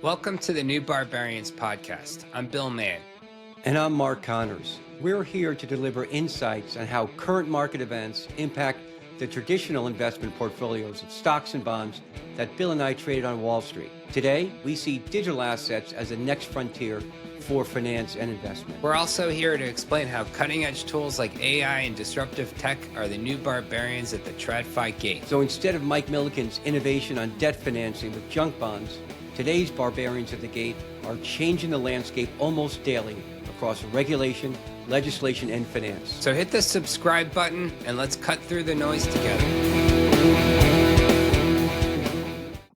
Welcome to the New Barbarians podcast. I'm Bill Mann. And I'm Mark Connors. We're here to deliver insights on how current market events impact the traditional investment portfolios of stocks and bonds that Bill and I traded on Wall Street. Today, we see digital assets as the next frontier for finance and investment. We're also here to explain how cutting-edge tools like AI and disruptive tech are the new barbarians at the TradFi gate. So instead of Mike Millikan's innovation on debt financing with junk bonds, today's barbarians at the gate are changing the landscape almost daily across regulation, legislation, and finance. So hit the subscribe button and let's cut through the noise together.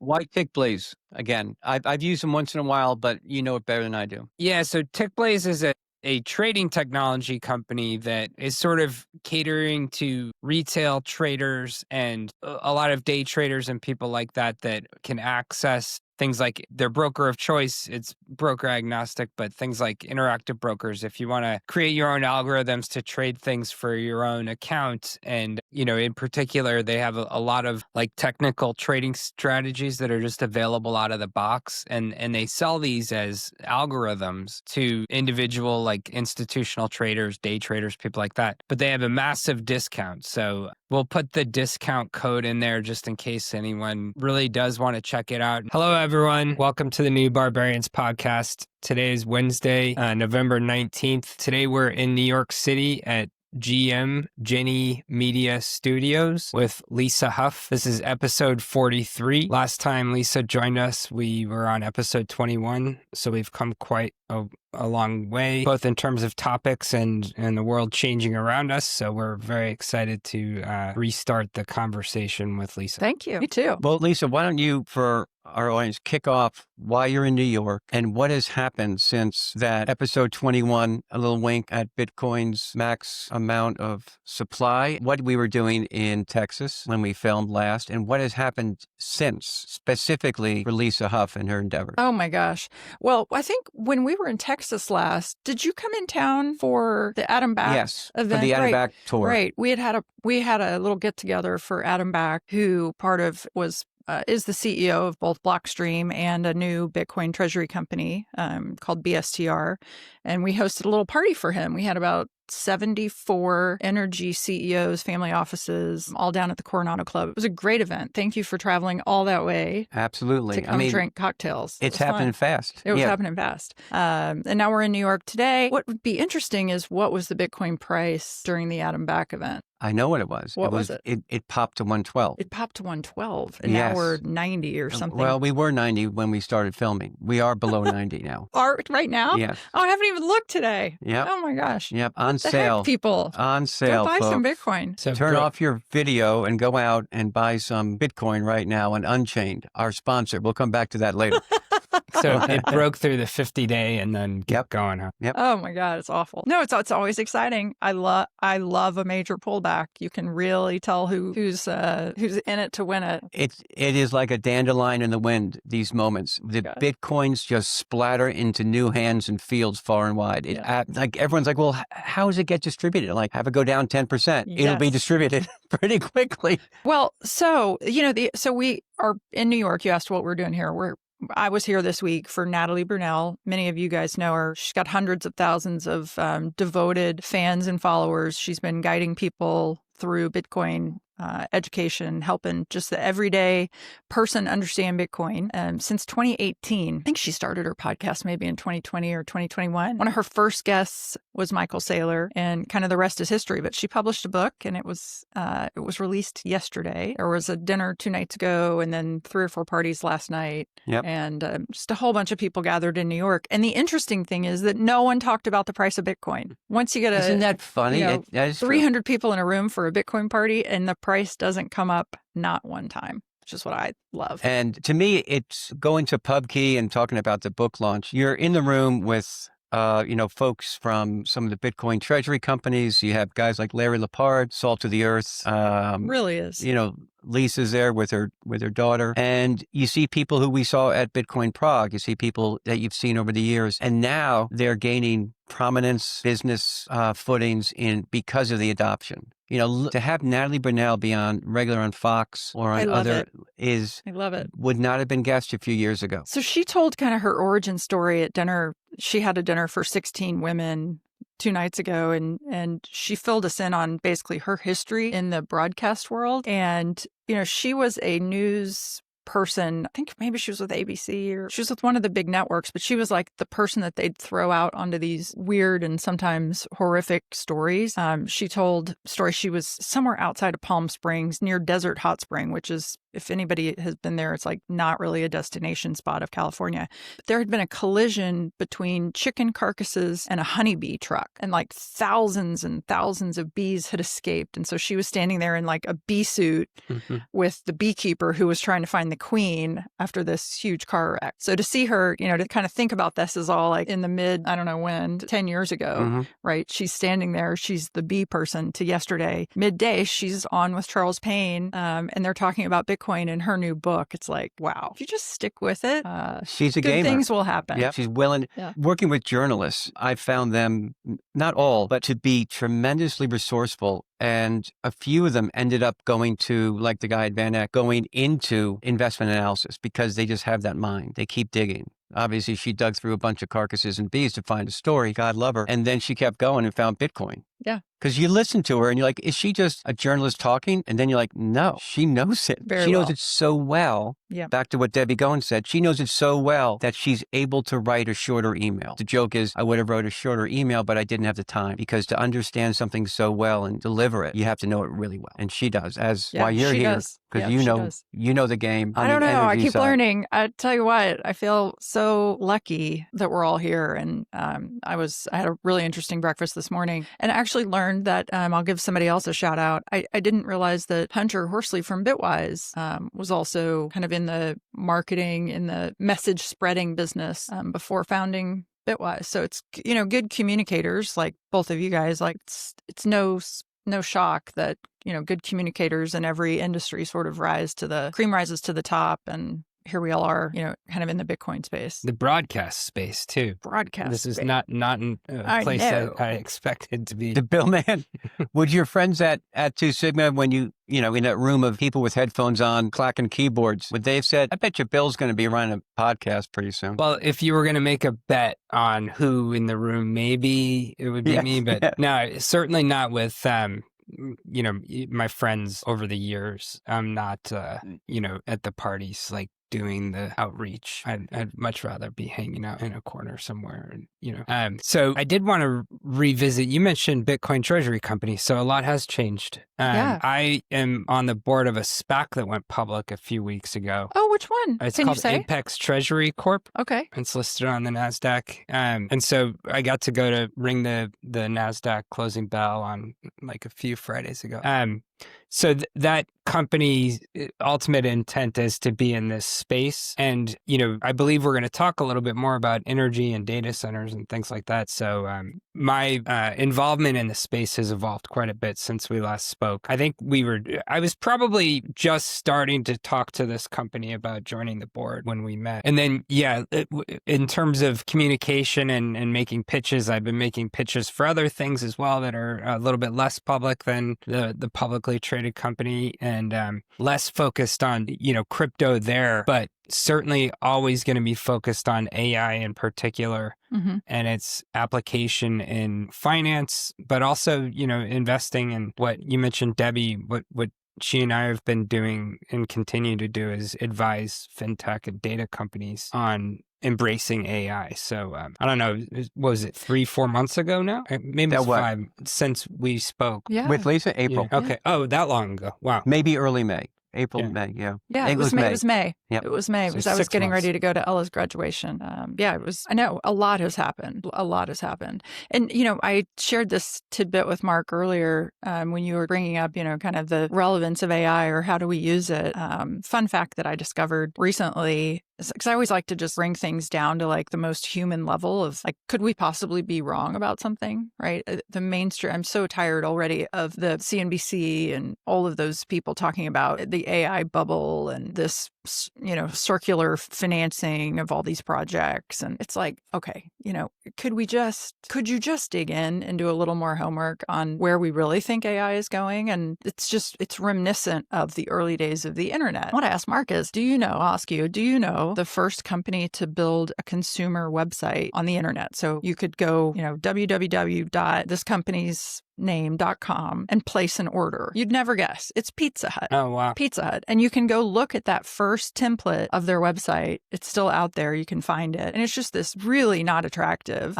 Why TickBlaze? Again, I've used them once in a while, but you know it better than I do. Yeah, so TickBlaze is a trading technology company that is sort of catering to retail traders and a lot of day traders and people like that can access things like their broker of choice. It's broker agnostic, but things like interactive brokers, if you want to create your own algorithms to trade things for your own account. And, in particular, they have a lot of like technical trading strategies that are just available out of the box. And they sell these as algorithms to individual, like institutional traders, day traders, people like that. But they have a massive discount. So we'll put the discount code in there just in case anyone really does want to check it out. Hello, everyone. Welcome to the New Barbarians podcast. Today is Wednesday, November 19th. Today we're in New York City at Jenny Media Studios with Lisa Hough. This is episode 43. Last time Lisa joined us, we were on episode 21. So we've come quite a long way, both in terms of topics and the world changing around us. So we're very excited to restart the conversation with Lisa. Thank you. Me too. Well, Lisa, why don't you, for our audience, kick off why you're in New York and what has happened since that episode 21, a little wink at Bitcoin's max amount of supply, what we were doing in Texas when we filmed last, and what has happened since, specifically for Lisa Hough and her endeavors. Oh my gosh. Well, I think when we were in Texas last, did you come in town for the Adam Back event? For the Adam Back tour. Right. We had a little get together for Adam Back, who is the CEO of both Blockstream and a new Bitcoin treasury company called BSTR. And we hosted a little party for him. We had about 74 energy CEOs, family offices, all down at the Coronado Club. It was a great event. Thank you for traveling all that way. Absolutely. To come drink cocktails. It's happening fast. It was happening fast. And now we're in New York today. What would be interesting is what was the Bitcoin price during the Adam Back event? I know what it was. What was it? It popped to 112. It popped to 112. And now we're 90 or something. Well, we were 90 when we started filming. We are below 90 now. Right now? Yes. Oh, I haven't even looked today. Yep. Oh my gosh. Yep. On The sale. heck, people. On sale. Go buy folks. some Bitcoin. So Turn off your video and go out and buy some Bitcoin right now on Unchained, our sponsor. We'll come back to that later. So it broke through the 50-day and then kept going, huh? Yep. Oh my God, it's awful. No, it's always exciting. I love a major pullback. You can really tell who's in it to win it. It is like a dandelion in the wind, these moments. The Bitcoins just splatter into new hands and fields far and wide. Like everyone's like, well, how does it get distributed? Like, have it go down 10%. Yes. It'll be distributed pretty quickly. Well, so so we are in New York. You asked what we're doing here. I was here this week for Natalie Brunell. Many of you guys know her. She's got hundreds of thousands of devoted fans and followers. She's been guiding people through Bitcoin education, helping just the everyday person understand Bitcoin since 2018. I think she started her podcast maybe in 2020 or 2021. One of her first guests was Michael Saylor, and kind of the rest is history. But she published a book, and it was released yesterday. There was a dinner 2 nights ago, and then 3 or 4 parties last night. Yep. And just a whole bunch of people gathered in New York. And the interesting thing is that no one talked about the price of Bitcoin. Once you get Isn't that funny? That is 300 people in a room for a Bitcoin party, and the price doesn't come up not one time, which is what I love. And to me, it's going to PubKey and talking about the book launch. You're in the room with folks from some of the Bitcoin treasury companies. You have guys like Larry Lepard, Salt of the Earth. Really is. Lisa's there with her daughter, and you see people who we saw at Bitcoin Prague. You see people that you've seen over the years, and now they're gaining prominence, business footings because of the adoption. To have Natalie Brunell be on regular on Fox or on other I love it. would not have been guessed a few years ago. So she told kind of her origin story at dinner. She had a dinner for 16 women 2 nights ago, and she filled us in on basically her history in the broadcast world. And, she was a news person. I think maybe she was with ABC or she was with one of the big networks, but she was like the person that they'd throw out onto these weird and sometimes horrific stories. She told a story. She was somewhere outside of Palm Springs near Desert Hot Spring, which is, if anybody has been there, it's like not really a destination spot of California. But there had been a collision between chicken carcasses and a honeybee truck, and like thousands and thousands of bees had escaped. And so she was standing there in like a bee suit with the beekeeper who was trying to find the queen after this huge car wreck. So to see her, to kind of think about this is all like in the mid, I don't know when, 10 years ago, right? She's standing there. She's the bee person to yesterday. Midday, she's on with Charles Payne, and they're talking about Bitcoin in her new book. It's like, wow, if you just stick with it, she's a good gamer. Things will happen. Yeah, she's willing. Yeah. Working with journalists, I found them, not all, but to be tremendously resourceful. And a few of them ended up going to, like the guy at Van Eck, going into investment analysis because they just have that mind. They keep digging. Obviously, she dug through a bunch of carcasses and bees to find a story. God love her. And then she kept going and found Bitcoin. Yeah. Because you listen to her and you're like, is she just a journalist talking? And then you're like, no, she knows it. She knows it so well. Yeah. Back to what Debbie Goins said. She knows it so well that she's able to write a shorter email. The joke is, I would have wrote a shorter email, but I didn't have the time, because to understand something so well and deliver it, you have to know it really well. And she does. Why you're here. Because you know the game. I don't know. I keep learning. I tell you what, I feel so lucky that we're all here. And I had a really interesting breakfast this morning and actually learned that I'll give somebody else a shout out. I didn't realize that Hunter Horsley from Bitwise was also kind of in the marketing, in the message spreading business before founding Bitwise. So it's, good communicators like both of you guys. Like it's no shock that, good communicators in every industry sort of rises to the top. And here we all are, kind of in the Bitcoin space. The broadcast space too. This is not in a place that I expected to be. The Bill man, would your friends at Two Sigma, when you in that room of people with headphones on, clacking keyboards, would they have said, I bet you Bill's going to be running a podcast pretty soon? Well, if you were going to make a bet on who in the room, maybe it would be me, but no, certainly not with, my friends over the years. I'm not, at the parties, like doing the outreach. I'd much rather be hanging out in a corner somewhere, So I did want to revisit. You mentioned Bitcoin Treasury Company, so a lot has changed. I am on the board of a SPAC that went public a few weeks ago. Oh, which one? It's Can called you say? Apex Treasury Corp. Okay. It's listed on the NASDAQ. And so I got to go to ring the NASDAQ closing bell on like a few Fridays ago. So that company's ultimate intent is to be in this space. And, I believe we're going to talk a little bit more about energy and data centers and things like that. So my involvement in the space has evolved quite a bit since we last spoke. I think I was probably just starting to talk to this company about joining the board when we met. And then, in terms of communication and making pitches, I've been making pitches for other things as well that are a little bit less public than the publicly traded company, and less focused on, crypto there, but certainly always going to be focused on AI in particular and its application in finance, but also, investing in what you mentioned, Debbie, what she and I have been doing and continue to do is advise fintech and data companies on embracing AI. So I don't know, what was it 3-4 months ago now? Maybe it's 5 since we spoke. Yeah. With Lisa, April. Yeah. Okay. Oh, that long ago. Wow. Maybe early May. May, yeah. Yeah, it was May. It was May. Yep. It was May because I was getting ready to go to Ella's graduation. I know a lot has happened. And, I shared this tidbit with Mark earlier when you were bringing up, kind of the relevance of AI or how do we use it. Fun fact that I discovered recently because I always like to just bring things down to like the most human level of like, could we possibly be wrong about something, right? The mainstream, I'm so tired already of the CNBC and all of those people talking about the AI bubble and this, circular financing of all these projects. And it's like, okay, could you just dig in and do a little more homework on where we really think AI is going? And it's reminiscent of the early days of the internet. I want to ask Marcus, do you know the first company to build a consumer website on the internet? So you could go, www.thiscompany's.name.com and place an order. You'd never guess. It's Pizza Hut. Oh, wow. Pizza Hut. And you can go look at that first template of their website. It's still out there. You can find it. And it's just this really not attractive.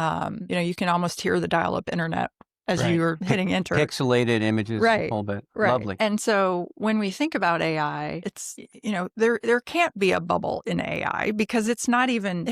You can almost hear the dial-up internet as Right. you were hitting enter. Pixelated images, Right. a whole bit. Right. Lovely. And so when we think about AI, it's, there can't be a bubble in AI because it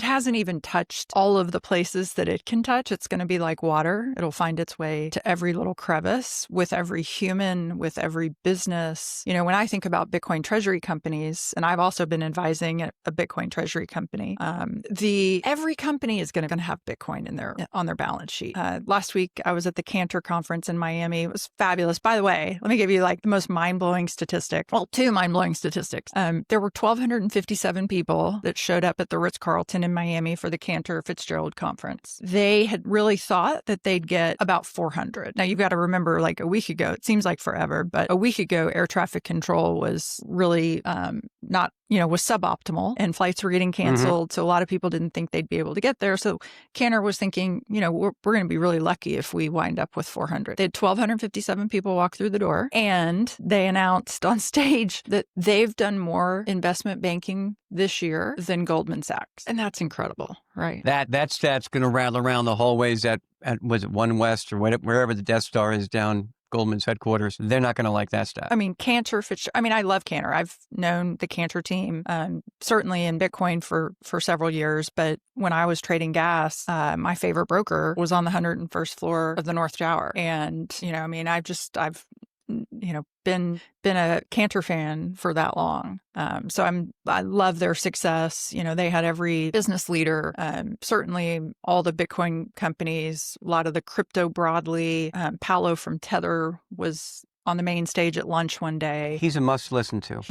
hasn't even touched all of the places that it can touch. It's going to be like water. It'll find its way to every little crevice with every human, with every business. When I think about Bitcoin treasury companies, and I've also been advising a Bitcoin treasury company, every company is going to have Bitcoin on their balance sheet. Last week, I was at the Cantor conference in Miami. It was fabulous. By the way, let me give you like the most mind-blowing statistic. Well, two mind-blowing statistics. There were 1,257 people that showed up at the Ritz-Carlton in Miami for the Cantor Fitzgerald conference. They had really thought that they'd get about 400. Now, you've got to remember, like a week ago, it seems like forever, but a week ago, air traffic control was really was suboptimal and flights were getting canceled. So a lot of people didn't think they'd be able to get there. So Cantor was thinking, we're going to be really lucky if we wind up with 400. They had 1,257 people walk through the door, and they announced on stage that they've done more investment banking this year than Goldman Sachs. And that's incredible, right? That stat's going to rattle around the hallways at was it One West or wherever the Death Star is down Goldman's headquarters. They're not going to like that stat. I mean, Cantor Fitzgerald. I mean, I love Cantor. I've known the Cantor team, certainly in Bitcoin for several years. But when I was trading gas, my favorite broker was on the 101st floor of the North Tower. And, I've been a Cantor fan for that long. So I love their success. They had every business leader, certainly all the Bitcoin companies, a lot of the crypto broadly. Paolo from Tether was on the main stage at lunch one day. He's a must listen to.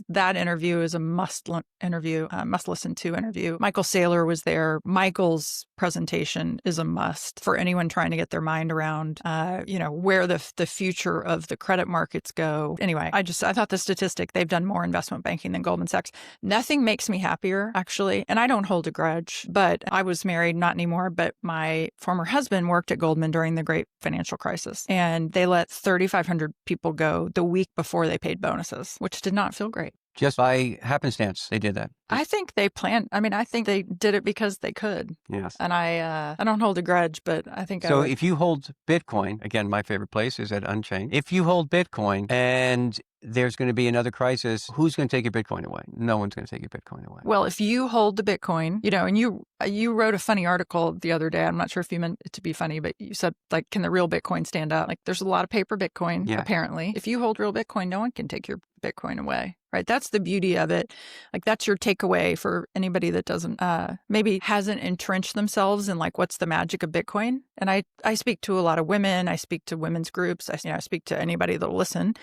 That interview is a must listen to interview. Michael Saylor was there. Michael's presentation is a must for anyone trying to get their mind around, where the future of the credit markets go. Anyway, I thought the statistic, they've done more investment banking than Goldman Sachs. Nothing makes me happier, actually. And I don't hold a grudge, but I was married, not anymore, but my former husband worked at Goldman during the great financial crisis. And they let 3,500 people go the week before they paid bonuses, which did not feel great. Just by happenstance, they did that. I think they planned. I mean, I think they did it because they could. Yes. And I don't hold a grudge, but I think so. If you hold Bitcoin, again, my favorite place is at Unchained. If you hold Bitcoin and there's going to be another crisis, who's going to take your Bitcoin away? No one's going to take your Bitcoin away. Well, if you hold the Bitcoin, and you wrote a funny article the other day. I'm not sure if you meant it to be funny, but you said, like, can the real Bitcoin stand up? Like, there's a lot of paper Bitcoin, apparently. If you hold real Bitcoin, no one can take your Bitcoin away, right? That's the beauty of it. Like, that's your takeaway for anybody that doesn't, maybe hasn't entrenched themselves in, like, what's the magic of Bitcoin. And I speak to a lot of women. I speak to women's groups. I speak to anybody that'll listen.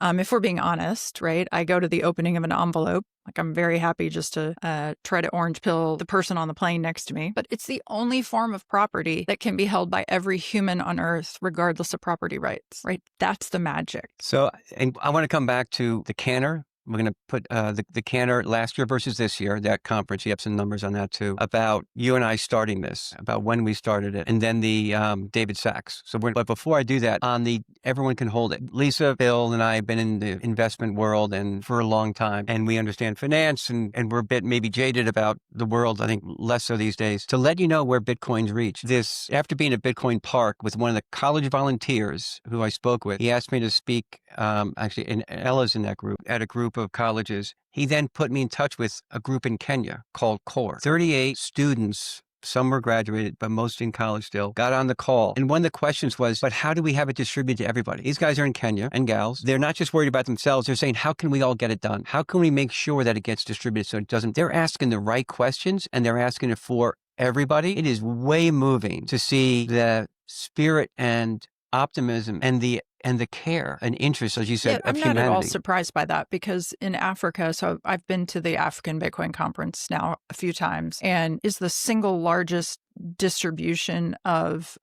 If we're being honest, right? I go to the opening of an envelope. Like, I'm very happy just to try to orange pill the person on the plane next to me. But it's the only form of property that can be held by every human on earth, regardless of property rights, right? That's the magic. So, and I want to come back to the Cantor. We're going to put the Cantor last year versus this year, that conference. You have some numbers on that too, about you and I starting this, about when we started it, and then the David Sachs. But before I do that, on the everyone can hold it. Lisa, Bill, and I have been in the investment world and for a long time, and we understand finance, and we're a bit maybe jaded about the world. I think less so these days. To let you know where Bitcoin's reached, this after being at Bitcoin Park with one of the college volunteers who I spoke with, he asked me to speak. Actually, and Ella's in that group, at a group of colleges. He then put me in touch with a group in Kenya called CORE. 38 students some were graduated, but most in college still, got on the call. And one of the questions was, but how do we have it distributed to everybody? These guys are in Kenya and gals. They're not just worried about themselves. They're saying, how can we all get it done? How can we make sure that it gets distributed so it doesn't? They're asking the right questions, and they're asking it for everybody. It is way moving to see the spirit and optimism and the care and interest, as you said, of I'm humanity. not at all surprised by that, because in Africa, so I've been to the African Bitcoin conference now a few times, and is the single largest distribution of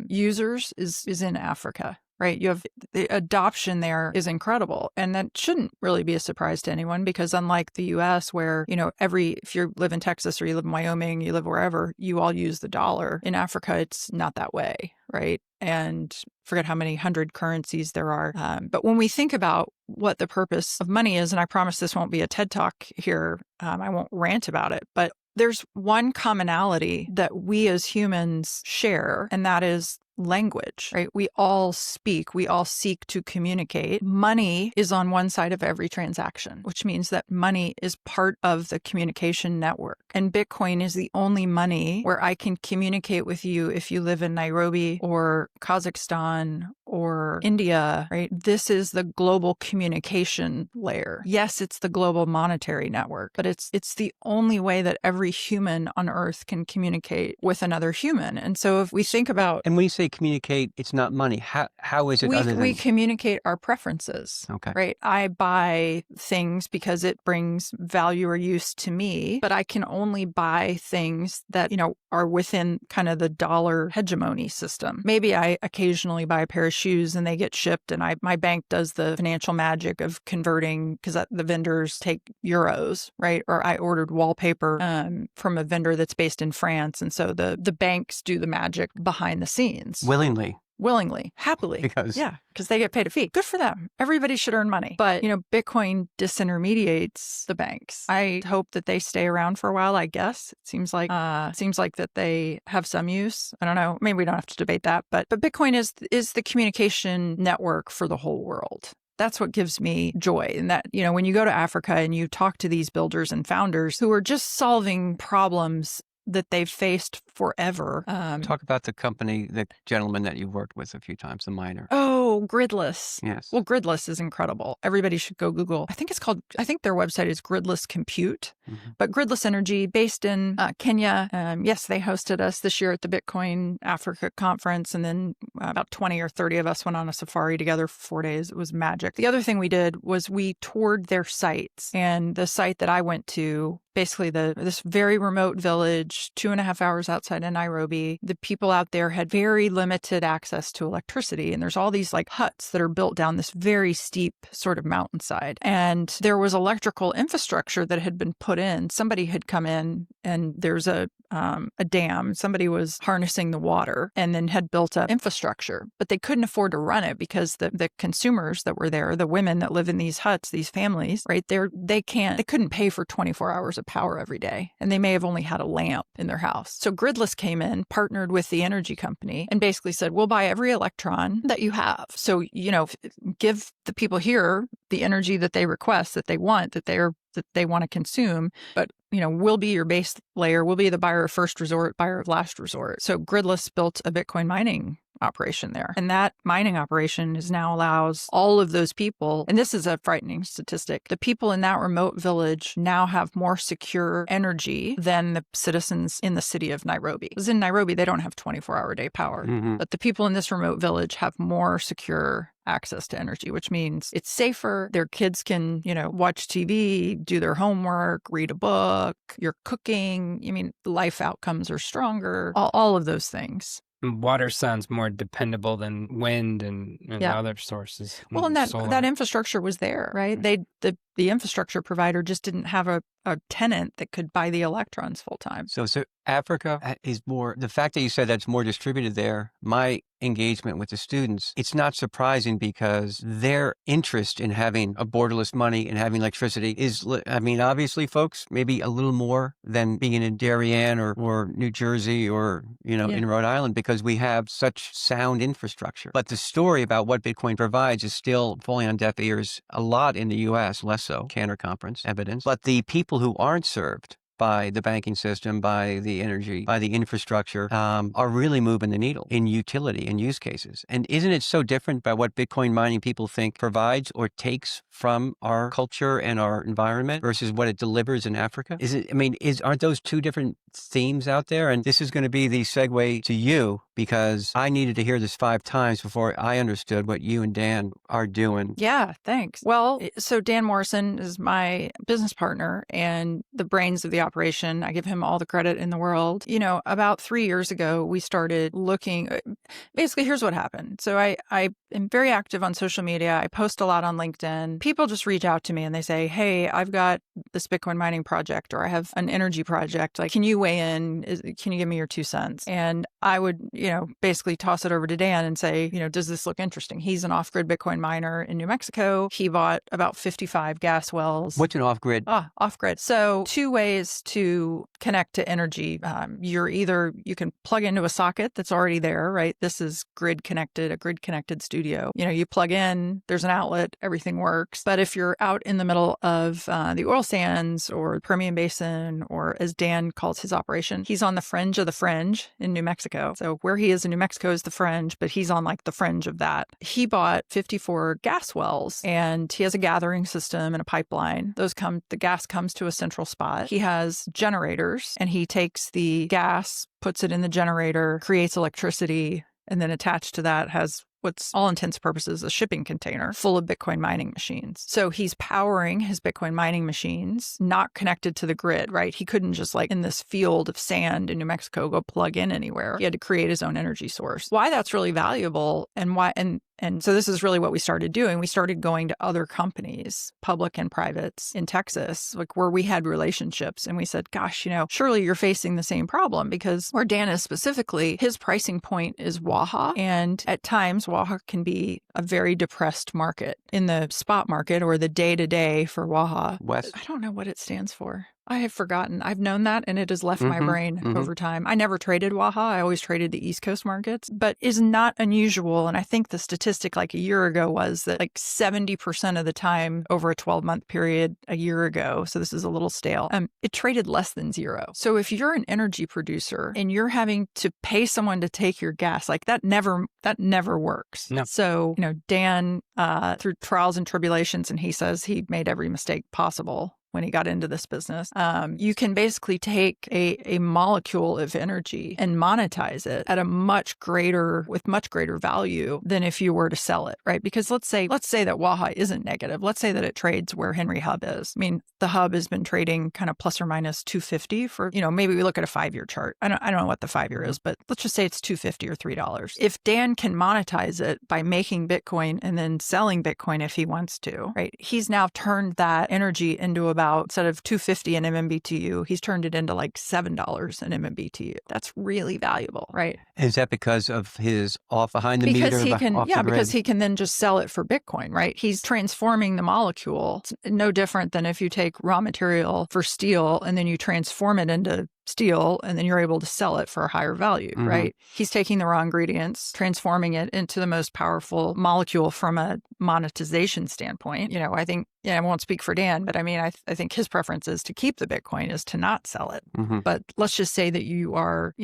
users is in Africa. Right. You have the adoption there is incredible. And that shouldn't really be a surprise to anyone, because unlike the US, where, if you live in Texas or you live in Wyoming, you live wherever, you all use the dollar. In Africa, it's not that way. Right. And forget how many 100 currencies there are. But when we think about what the purpose of money is, and I promise this won't be a TED Talk here, I won't rant about it, but there's one commonality that we as humans share, and that is language, right? We all speak, we all seek to communicate. Money is on one side of every transaction, which means that money is part of the communication network. And Bitcoin is the only money where I can communicate with you if you live in Nairobi or Kazakhstan or India, right? This is the global communication layer. Yes, it's the global monetary network, but it's the only way that every human on Earth can communicate with another human. And so if we think about... And when you say communicate, it's not money. How is it other than... We communicate our preferences, okay, right? I buy things because it brings value or use to me, but I can only buy things that, are within kind of the dollar hegemony system. Maybe I occasionally buy a pair of shoes and they get shipped, and my bank does the financial magic of converting, because the vendors take euros, right? Or I ordered wallpaper from a vendor that's based in France, and so the banks do the magic behind the scenes. Willingly, happily. Because they get paid a fee. Good for them. Everybody should earn money. But, Bitcoin disintermediates the banks. I hope that they stay around for a while, I guess. It seems like that they have some use. I don't know. Maybe we don't have to debate that. But Bitcoin is the communication network for the whole world. That's what gives me joy. And that, when you go to Africa and you talk to these builders and founders who are just solving problems that they've faced forever. Talk about the company, the gentleman that you've worked with a few times, the miner. Oh, Gridless. Yes. Well, Gridless is incredible. Everybody should go Google. I think their website is Gridless Compute, but Gridless Energy, based in Kenya. Yes, they hosted us this year at the Bitcoin Africa conference. And then about 20 or 30 of us went on a safari together for 4 days. It was magic. The other thing we did was we toured their sites, and the site that I went to, basically this very remote village, 2.5 hours outside of Nairobi. The people out there had very limited access to electricity. And there's all these like huts that are built down this very steep sort of mountainside. And there was electrical infrastructure that had been put in. Somebody had come in, and there's a dam. Somebody was harnessing the water and then had built up infrastructure, but they couldn't afford to run it because the consumers that were there, the women that live in these huts, these families, right there, they couldn't pay for 24 hours of power every day. And they may have only had a lamp in their house. So Gridless came in, partnered with the energy company, and basically said, we'll buy every electron that you have. So, give the people here the energy that they request, that they want, that they want to consume. But, we'll be your base layer. We'll be the buyer of first resort, buyer of last resort. So Gridless built a Bitcoin mining operation there. And that mining operation now allows all of those people, and this is a frightening statistic, the people in that remote village now have more secure energy than the citizens in the city of Nairobi. Because in Nairobi, they don't have 24-hour day power. But the people in this remote village have more secure access to energy, which means it's safer. Their kids can, watch TV, do their homework, read a book, you're cooking. Life outcomes are stronger, all of those things. Water sounds more dependable than wind and other sources. Well, and that infrastructure was there, right? The infrastructure provider just didn't have a tenant that could buy the electrons full time. So Africa is more, the fact that you said that's more distributed there, my engagement with the students, it's not surprising because their interest in having a borderless money and having electricity is, obviously, folks, maybe a little more than being in Darien or New Jersey or, in Rhode Island, because we have such sound infrastructure. But the story about what Bitcoin provides is still falling on deaf ears a lot in the U.S., less so, Cantor Conference evidence. But the people who aren't served by the banking system, by the energy, by the infrastructure, are really moving the needle in utility and use cases. And isn't it so different by what Bitcoin mining people think provides or takes from our culture and our environment versus what it delivers in Africa? Aren't those two different themes out there? And this is going to be the segue to you, because I needed to hear this 5 times before I understood what you and Dan are doing. Yeah, thanks. Well, so Dan Morrison is my business partner and the brains of the operation. I give him all the credit in the world. About 3 years ago, we started looking. Basically, here's what happened. So I am very active on social media. I post a lot on LinkedIn. People just reach out to me and they say, hey, I've got this Bitcoin mining project, or I have an energy project. Like, can you weigh in? Can you give me your 2 cents? And I would, basically toss it over to Dan and say, does this look interesting? He's an off-grid Bitcoin miner in New Mexico. He bought about 55 gas wells. What's an off-grid? Off-grid. So 2 ways to connect to energy. You can plug into a socket that's already there, right? This is a grid connected studio. You plug in, there's an outlet, everything works. But if you're out in the middle of the oil sands or the Permian Basin, or as Dan calls his operation, he's on the fringe of the fringe in New Mexico. So where he is in New Mexico is the fringe, but he's on like the fringe of that. He bought 54 gas wells and he has a gathering system and a pipeline. The gas comes to a central spot. He has generators and he takes the gas, puts it in the generator, creates electricity, and then attached to that has what's all intents and purposes a shipping container full of Bitcoin mining machines. So he's powering his Bitcoin mining machines, not connected to the grid, right? He couldn't just like in this field of sand in New Mexico go plug in anywhere. He had to create his own energy source. Why that's really valuable and why and so this is really what we started doing. We started going to other companies, public and privates in Texas, like where we had relationships. And we said, gosh, surely you're facing the same problem, because where Dan is specifically, his pricing point is Waha. And at times, Waha can be a very depressed market. In the spot market or the day-to-day for Waha. West. I don't know what it stands for. I have forgotten. I've known that and it has left my brain over time. I never traded Waha. I always traded the East Coast markets, but is not unusual. And I think the statistic like a year ago was that like 70% of the time over a 12-month period a year ago, so this is a little stale, it traded less than 0. So if you're an energy producer and you're having to pay someone to take your gas, like that never works. No. So, Dan, through trials and tribulations, and he says he made every mistake possible when he got into this business, you can basically take a molecule of energy and monetize it at with much greater value than if you were to sell it, right? Because let's say that Waha isn't negative. Let's say that it trades where Henry Hub is. I mean, the Hub has been trading kind of plus or minus 250 for, maybe we look at a 5-year chart. I don't know what the 5-year is, but let's just say it's 250 or $3. If Dan can monetize it by making Bitcoin and then selling Bitcoin if he wants to, right? He's now turned that energy into instead of $2.50 an MMBTU, he's turned it into like $7 an MMBTU. That's really valuable, right? Is that because of his off behind the meter? Because he can then just sell it for Bitcoin, right? He's transforming the molecule. It's no different than if you take raw material for steel and then you transform it into steel and then you're able to sell it for a higher value, right? He's taking the raw ingredients, transforming it into the most powerful molecule from a monetization standpoint. I think, I won't speak for Dan, but I mean, I think his preference is to keep the Bitcoin, is to not sell it. But let's just say that you are,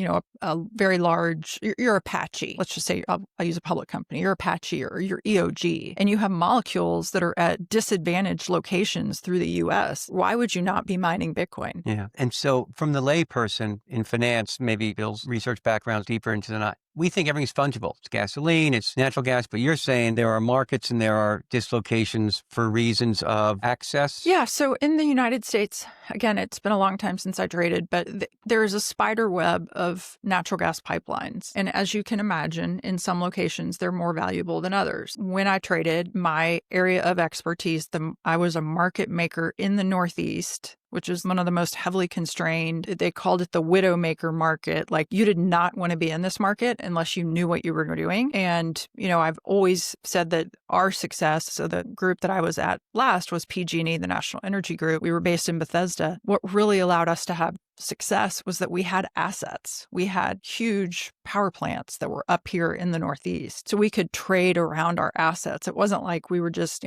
a very large, you're Apache. Let's just say I'll use a public company. You're Apache or you're EOG, and you have molecules that are at disadvantaged locations through the US. Why would you not be mining Bitcoin? Yeah. And so from the layperson in finance, maybe Bill's research background's deeper into the night, we think everything's fungible. It's gasoline, it's natural gas, but you're saying there are markets and there are dislocations for reasons of access? Yeah. So in the United States, again, it's been a long time since I traded, but there is a spider web of natural gas pipelines. And as you can imagine, in some locations, they're more valuable than others. When I traded, my area of expertise, I was a market maker in the Northeast, which is one of the most heavily constrained. They called it the widowmaker market. Like, you did not want to be in this market unless you knew what you were doing. And, I've always said that our success, so the group that I was at last was PG&E, the National Energy Group. We were based in Bethesda. What really allowed us to have success was that we had assets. We had huge power plants that were up here in the Northeast. So we could trade around our assets. It wasn't like we were just,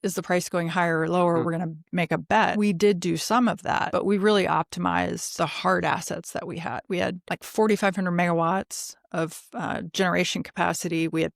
is the price going higher or lower? We're going to make a bet. We did do some of that, but we really optimized the hard assets that we had. We had like 4,500 megawatts of generation capacity. We had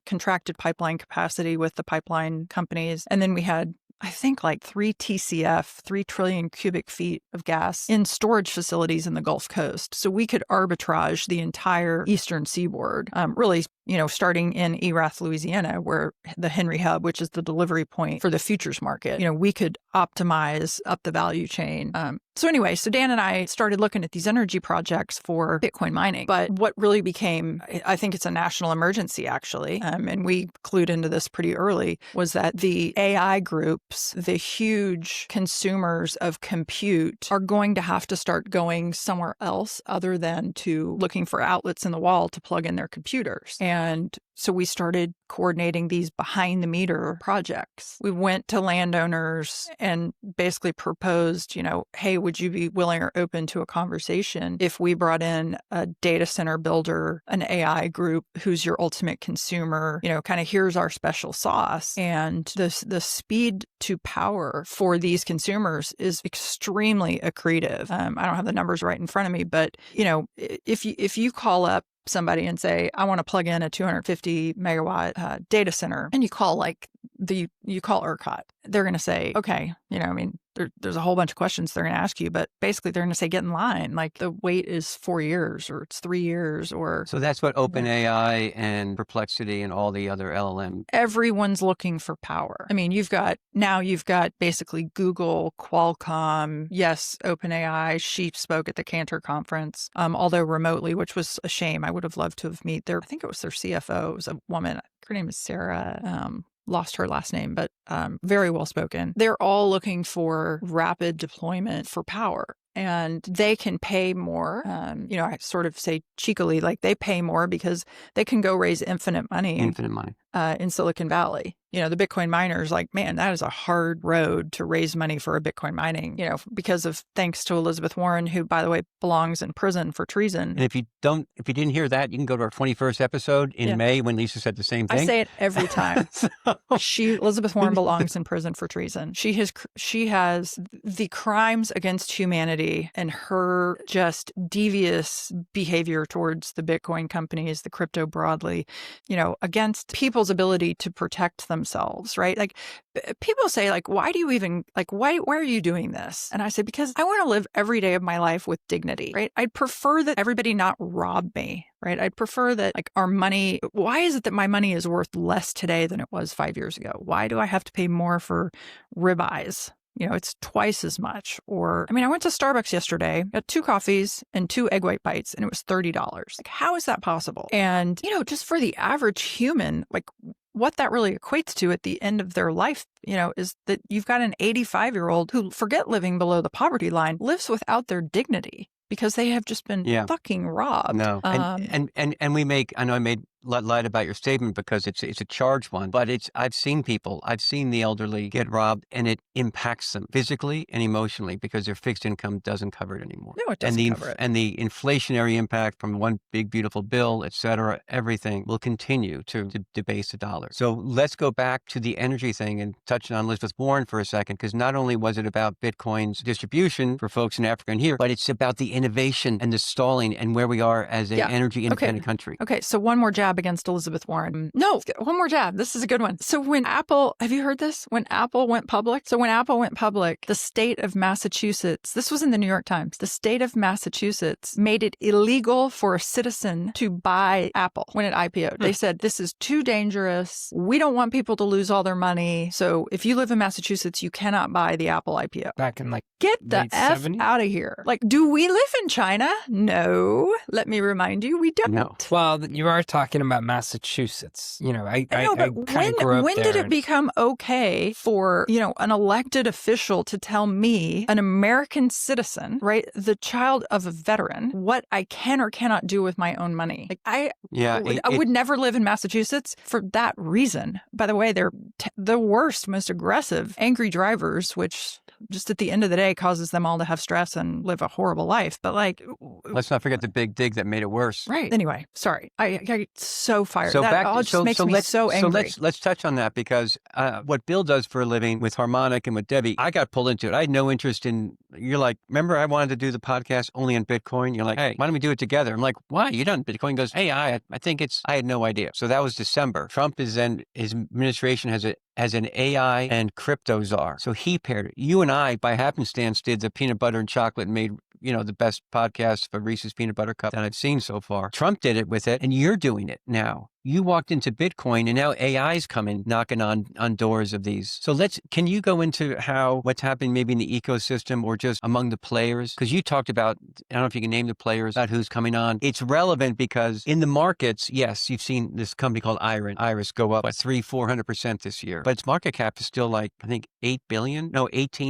contracted pipeline capacity with the pipeline companies. And then we had, I think, like 3 TCF, 3 trillion cubic feet of gas in storage facilities in the Gulf Coast. So we could arbitrage the entire eastern seaboard, really, starting in Erath, Louisiana, where the Henry Hub, which is the delivery point for the futures market, we could optimize up the value chain. So Dan and I started looking at these energy projects for Bitcoin mining. But what really became, I think it's a national emergency, actually, and we clued into this pretty early, was that the AI groups, the huge consumers of compute, are going to have to start going somewhere else other than to looking for outlets in the wall to plug in their computers. And so we started coordinating these behind the meter projects. We went to landowners and basically proposed, hey, would you be willing or open to a conversation if we brought in a data center builder, an AI group who's your ultimate consumer, kind of here's our special sauce. And the speed to power for these consumers is extremely accretive. I don't have the numbers right in front of me, but if you call up somebody and say, I want to plug in a 250 megawatt data center, and you call ERCOT, they're going to say, okay, there's a whole bunch of questions they're going to ask you, but basically they're going to say, get in line. Like the wait is 4 years or it's 3 years or. So that's what OpenAI and Perplexity and all the other LLM. Everyone's looking for power. I mean, you've got basically Google, Qualcomm, yes, OpenAI. She spoke at the Cantor conference, although remotely, which was a shame. I would have loved to have met I think it was their CFO. It was a woman. Her name is Sarah. Lost her last name, but very well spoken. They're all looking for rapid deployment for power. And they can pay more. I sort of say cheekily, like they pay more because they can go raise infinite money in Silicon Valley. The Bitcoin miners, like, man, that is a hard road to raise money for a Bitcoin mining, because of thanks to Elizabeth Warren, who, by the way, belongs in prison for treason. And if you didn't hear that, you can go to our 21st episode in May when Lisa said the same thing. I say it every time. Elizabeth Warren belongs in prison for treason. She has the crimes against humanity and her just devious behavior towards the Bitcoin companies, the crypto broadly, against people's ability to protect themselves, right? Like people say, like, why are you doing this? And I say, because I want to live every day of my life with dignity, right? I'd prefer that everybody not rob me, right? I'd prefer that our money, why is it that my money is worth less today than it was 5 years ago? Why do I have to pay more for ribeyes? It's twice as much. I went to Starbucks yesterday, got 2 coffees and 2 egg white bites, and it was $30. Like, how is that possible? And, just for the average human, like what that really equates to at the end of their life, is that you've got an 85-year-old who, forget living below the poverty line, lives without their dignity because they have just been fucking robbed. No. And I know I lied about your statement because it's a charged one, but I've seen the elderly get robbed, and it impacts them physically and emotionally because their fixed income doesn't cover it anymore. No, it doesn't cover it. And the inflationary impact from one big, beautiful bill, et cetera, everything will continue to debase the dollar. So let's go back to the energy thing and touch on Elizabeth Warren for a second, because not only was it about Bitcoin's distribution for folks in Africa and here, but it's about the innovation and the stalling and where we are as an energy independent country. Okay, so one more jab against Elizabeth Warren. No, one more jab. This is a good one. So when Apple, have you heard this? When Apple went public, the state of Massachusetts, this was in the New York Times, the state of Massachusetts made it illegal for a citizen to buy Apple when it IPO'd. They said, this is too dangerous. We don't want people to lose all their money. So if you live in Massachusetts, you cannot buy the Apple IPO. Back in get the F 70s? Out of here. Do we live in China? No. Let me remind you, we don't. No. Well, you are talking talking about Massachusetts. You know, I No, but kind of grew up when there. did it become okay for, an elected official to tell me, an American citizen, right, the child of a veteran, what I can or cannot do with my own money? Like I would never live in Massachusetts for that reason. By the way, they're the worst, most aggressive, angry drivers, which just at the end of the day causes them all to have stress and live a horrible life. But like, let's not forget the big dig that made it worse. Right. Anyway, sorry. I get so fired. So That all just makes me so angry. So let's touch on that because what Bill does for a living with Harmonic and with Debbie, I got pulled into it. I had no interest in, you're like, remember I wanted to do the podcast only on Bitcoin? You're like, hey, why don't we do it together? I'm like, why? You done Bitcoin? He goes, hey, I think I had no idea. So that was December. Trump is then, his administration has an AI and crypto czar. So he paired it. You and I, by happenstance, did the peanut butter and chocolate and made, the best podcast for Reese's Peanut Butter Cup that I've seen so far. Trump did it with it, and you're doing it now. You walked into Bitcoin, and now AI's coming, knocking on doors of these. So can you go into what's happening maybe in the ecosystem or just among the players? Because you talked about, I don't know if you can name the players, about who's coming on. It's relevant because in the markets, yes, you've seen this company called Iris go up by 300-400% this year. But its market cap is still like, I think 18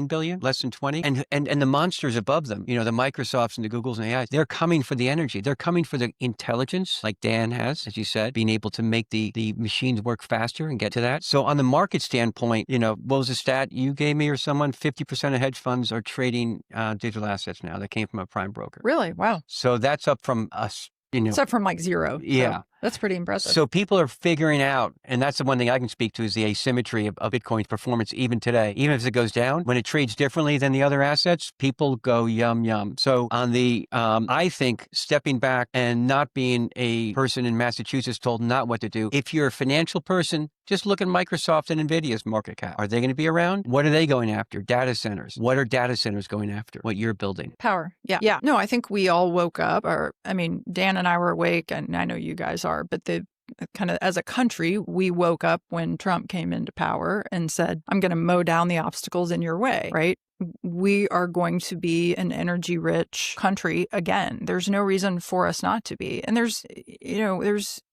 billion, less than 20. And the monsters above them, the Microsofts and the Googles and AIs, they're coming for the energy. They're coming for the intelligence, like Dan has, as you said, being able to make the machines work faster and get to that. So on the market standpoint, what was the stat you gave me or someone? 50% of hedge funds are trading digital assets now. That came from a prime broker. Really? Wow. So that's up from us. It's up from like zero. Yeah. So that's pretty impressive. So people are figuring out, and that's the one thing I can speak to, is the asymmetry of Bitcoin's performance even today. Even if it goes down, when it trades differently than the other assets, people go yum, yum. So on the, I think stepping back and not being a person in Massachusetts told not what to do. If you're a financial person, just look at Microsoft and NVIDIA's market cap. Are they going to be around? What are they going after? Data centers. What are data centers going after? What you're building? Power. Yeah. Yeah. No, I think we all woke up, Dan and I were awake, and I know you guys are, but the kind of as a country, we woke up when Trump came into power and said, I'm going to mow down the obstacles in your way, right? We are going to be an energy rich country again. There's no reason for us not to be. And there's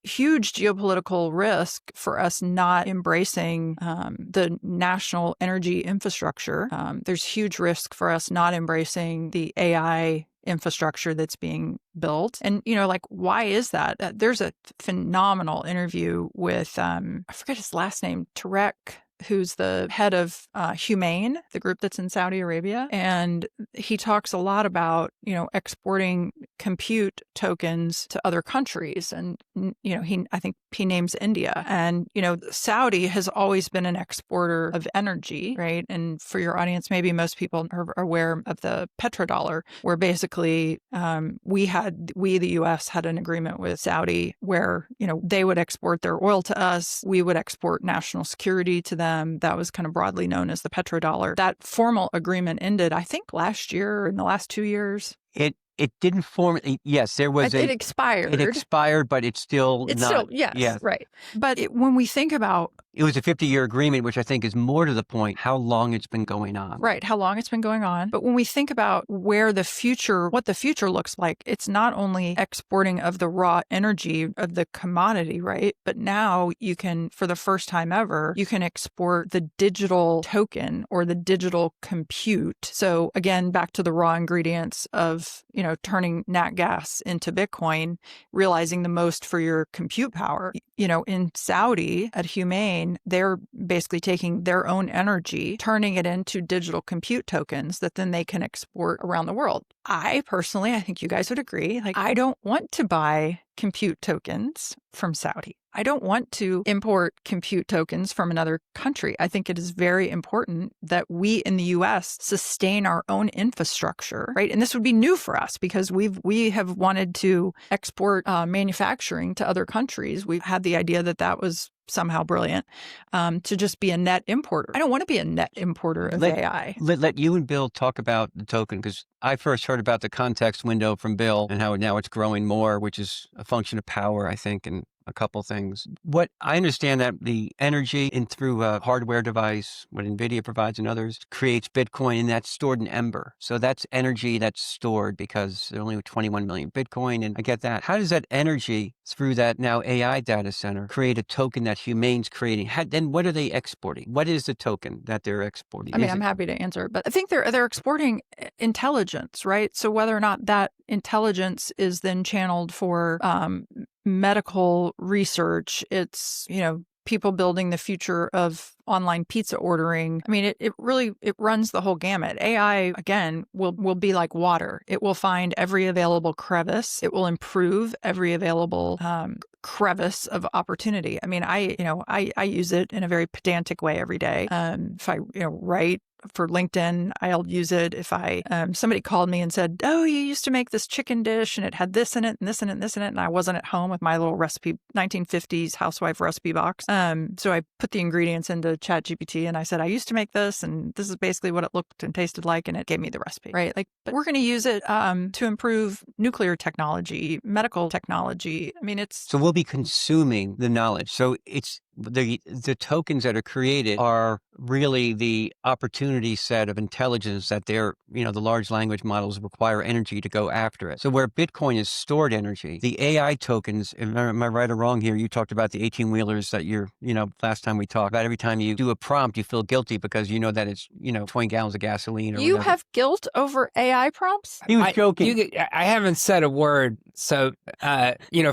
huge geopolitical risk for us not embracing the national energy infrastructure. There's huge risk for us not embracing the AI infrastructure that's being built. And, why is that? There's a phenomenal interview with, I forget his last name, Tarek, who's the head of Humane, the group that's in Saudi Arabia. And he talks a lot about, exporting compute tokens to other countries. And, I think he names India. And, Saudi has always been an exporter of energy, right? And for your audience, maybe most people are aware of the petrodollar, where basically we, the U.S., had an agreement with Saudi where, they would export their oil to us. We would export national security to them. That was kind of broadly known as the petrodollar. That formal agreement ended, I think, last year or in the last 2 years. It didn't form. Yes, there was It expired. It expired, but it's still not. Yes, right. But when we think about, it was a 50-year agreement, which I think is more to the point how long it's been going on. Right, how long it's been going on. But when we think about what the future looks like, it's not only exporting of the raw energy of the commodity, right? But now you can, for the first time ever, you can export the digital token or the digital compute. So again, back to the raw ingredients of, turning nat gas into Bitcoin, realizing the most for your compute power. In Saudi at Humane, they're basically taking their own energy, turning it into digital compute tokens that then they can export around the world. I personally, I think you guys would agree, I don't want to buy compute tokens from Saudi. I don't want to import compute tokens from another country. I think it is very important that we in the U.S. sustain our own infrastructure, right? And this would be new for us because we have wanted to export manufacturing to other countries. We've had the idea that was somehow brilliant, to just be a net importer. I don't want to be a net importer of AI. Let you and Bill talk about the token, because I first heard about the context window from Bill and how now it's growing more, which is a function of power, I think, and a couple things. What I understand that the energy in through a hardware device, what NVIDIA provides and others, creates Bitcoin, and that's stored in Ember. So that's energy that's stored because there are only 21 million Bitcoin. And I get that. How does that energy through that now AI data center create a token that Humane's creating? Then what are they exporting? What is the token that they're exporting? I mean, I'm happy to answer it, but I think they're exporting intelligence, right? So whether or not that intelligence is then channeled for medical research, it's, people building the future of online pizza ordering. I mean, it really runs the whole gamut. AI, again, will be like water. It will find every available crevice. It will improve every available crevice of opportunity. I mean, I use it in a very pedantic way every day. If I write for LinkedIn, I'll use it. If somebody called me and said, "Oh, you used to make this chicken dish and it had this in it and this in it and this in it," and I wasn't at home with my little recipe, 1950s housewife recipe box. So I put the ingredients into ChatGPT and I said, "I used to make this, and this is basically what it looked and tasted like," and it gave me the recipe. Right? But we're going to use it to improve nuclear technology, medical technology. I mean, so we'll be consuming the knowledge. So it's the tokens that are created are really the opportunity set of intelligence that they're, the large language models require energy to go after it. So where Bitcoin is stored energy, the AI tokens, am I right or wrong here? You talked about the 18-wheelers that last time we talked about, every time you do a prompt, you feel guilty because you know that it's, 20 gallons of gasoline or You whatever. have guilt over AI prompts? He was joking. I haven't said a word. So,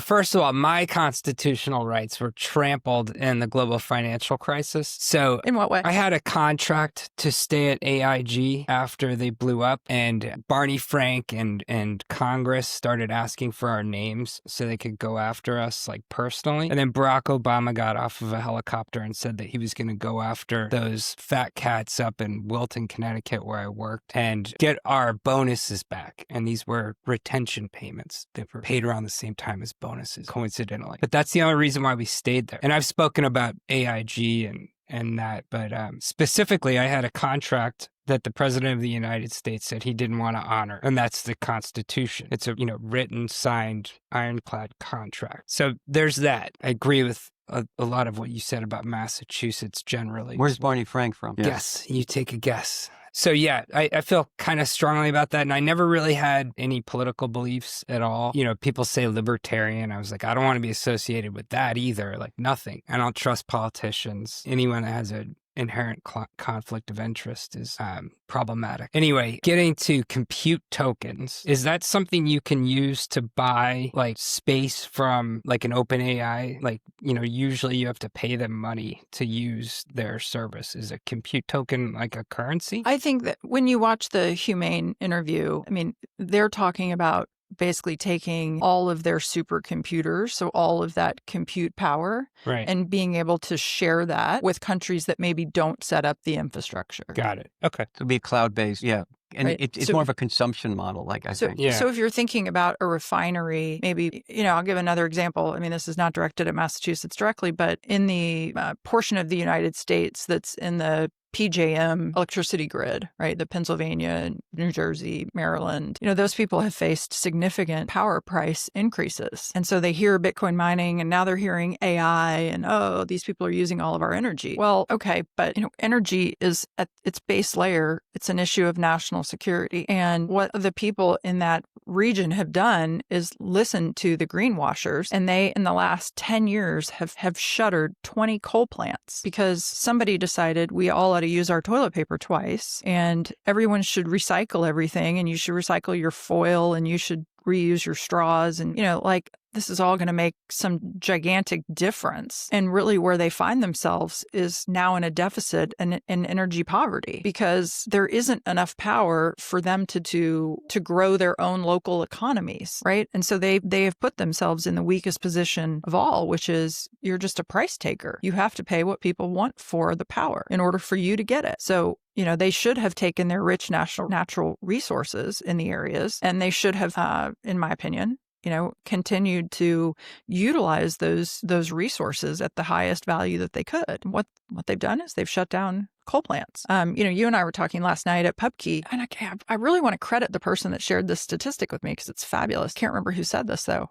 first of all, my constitutional rights were trampled in the global financial crisis. So in what way? I had a contract to stay at AIG after they blew up, and Barney Frank and Congress started asking for our names so they could go after us personally. And then Barack Obama got off of a helicopter and said that he was going to go after those fat cats up in Wilton, Connecticut, where I worked, and get our bonuses back. And these were retention payments that were paid around the same time as bonuses, coincidentally. But that's the only reason why we stayed there. And I've spoken about AIG and that, but specifically, I had a contract that the President of the United States said he didn't want to honor, and that's the Constitution. It's a written, signed, ironclad contract. So there's that. I agree with a lot of what you said about Massachusetts generally. Where's Barney Frank from? Guess. You take a guess. So yeah, I feel kind of strongly about that. And I never really had any political beliefs at all. People say libertarian. I was like, I don't want to be associated with that either. Nothing. I don't trust politicians. Anyone that has an inherent conflict of interest is problematic. Anyway, getting to compute tokens, is that something you can use to buy space from an open AI? Usually you have to pay them money to use their service. Is a compute token a currency? I think that when you watch the Humane interview, I mean, they're talking about basically taking all of their supercomputers, so all of that compute power, right, and being able to share that with countries that maybe don't set up the infrastructure. Got it. Okay. It'll be cloud-based, yeah. And right. it's more of a consumption model, I think. Yeah. So if you're thinking about a refinery, maybe, I'll give another example. I mean, this is not directed at Massachusetts directly, but in the portion of the United States that's in the PJM electricity grid, right? The Pennsylvania, New Jersey, Maryland, those people have faced significant power price increases. And so they hear Bitcoin mining and now they're hearing AI and, oh, these people are using all of our energy. Well, okay, but energy is at its base layer. It's an issue of national security. And what the people in that region have done is listen to the greenwashers. And they, in the last 10 years, have shuttered 20 coal plants because somebody decided we all ought to use our toilet paper twice and everyone should recycle everything and you should recycle your foil and you should reuse your straws and, this is all going to make some gigantic difference. And really where they find themselves is now in a deficit and in energy poverty because there isn't enough power for them to grow their own local economies, right? And so they have put themselves in the weakest position of all, which is you're just a price taker. You have to pay what people want for the power in order for you to get it. So they should have taken their rich natural resources in the areas, and they should have, in my opinion, continued to utilize those resources at the highest value that they could. What they've done is they've shut down coal plants. You and I were talking last night at PubKey, and I really want to credit the person that shared this statistic with me because it's fabulous. Can't remember who said this though.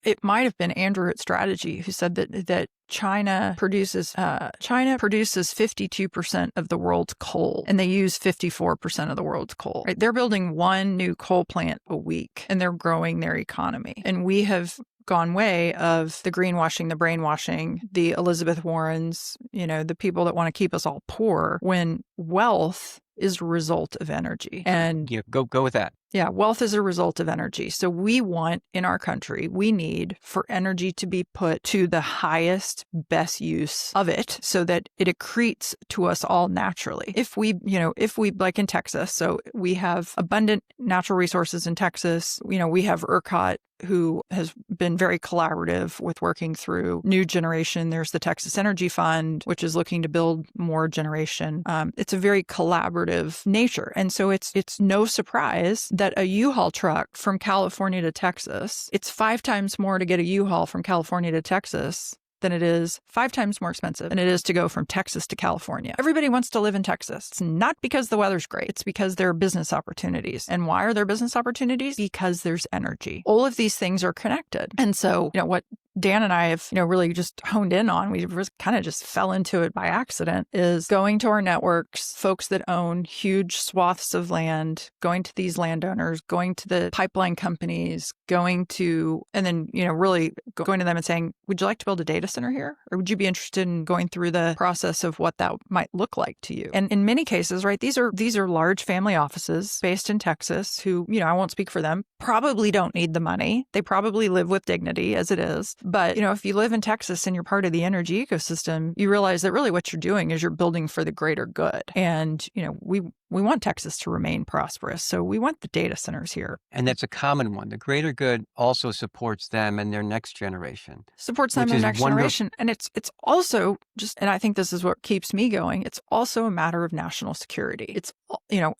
It might have been Andrew at Strategy who said that China produces 52% of the world's coal, and they use 54% of the world's coal. Right? They're building one new coal plant a week, and they're growing their economy. And we have gone way of the greenwashing, the brainwashing, the Elizabeth Warrens, the people that want to keep us all poor, when wealth is a result of energy. And go with that. Yeah, wealth is a result of energy. So we want in our country, we need for energy to be put to the highest, best use of it so that it accretes to us all naturally. If we like in Texas, so we have abundant natural resources in Texas, we have ERCOT, who has been very collaborative with working through new generation. There's the Texas Energy Fund, which is looking to build more generation. It's a very collaborative nature. And so it's no surprise that a U-Haul truck from California to Texas, it's 5 times more to get a U-Haul from California to Texas than it is 5 times more expensive than it is to go from Texas to California. Everybody wants to live in Texas. It's not because the weather's great. It's because there are business opportunities. And why are there business opportunities? Because there's energy. All of these things are connected. And so, what Dan and I have, really just honed in on, we kind of just fell into it by accident, is going to our networks, folks that own huge swaths of land, going to these landowners, going to the pipeline companies, and then, really going to them and saying, would you like to build a data center here? Or would you be interested in going through the process of what that might look like to you? And in many cases, right, these are large family offices based in Texas who, I won't speak for them, probably don't need the money. They probably live with dignity as it is. But, if you live in Texas and you're part of the energy ecosystem, you realize that really what you're doing is you're building for the greater good. And, we want Texas to remain prosperous. So we want the data centers here. And that's a common one. The greater good also supports them and their next generation. Supports them and their next generation. And it's also and I think this is what keeps me going, it's also a matter of national security. It's,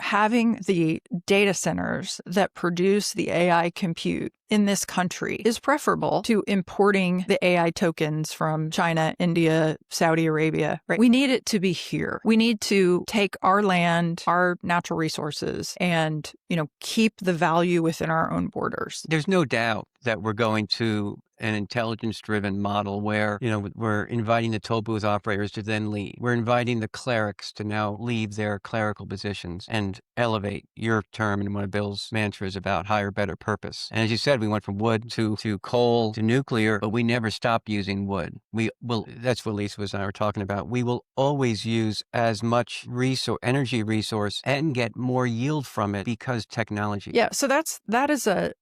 having the data centers that produce the AI compute in this country is preferable to importing the AI tokens from China, India, Saudi Arabia, right? We need it to be here. We need to take our land, our natural resources, and, keep the value within our own borders. There's no doubt that we're going to an intelligence-driven model where, we're inviting the toll booth operators to then leave. We're inviting the clerics to now leave their clerical positions and elevate your term and one of Bill's mantras about higher, better purpose. And as you said, we went from wood to coal to nuclear, but we never stopped using wood. That's what Lisa and I were talking about. We will always use as much energy resource and get more yield from it because technology. Yeah, so that is a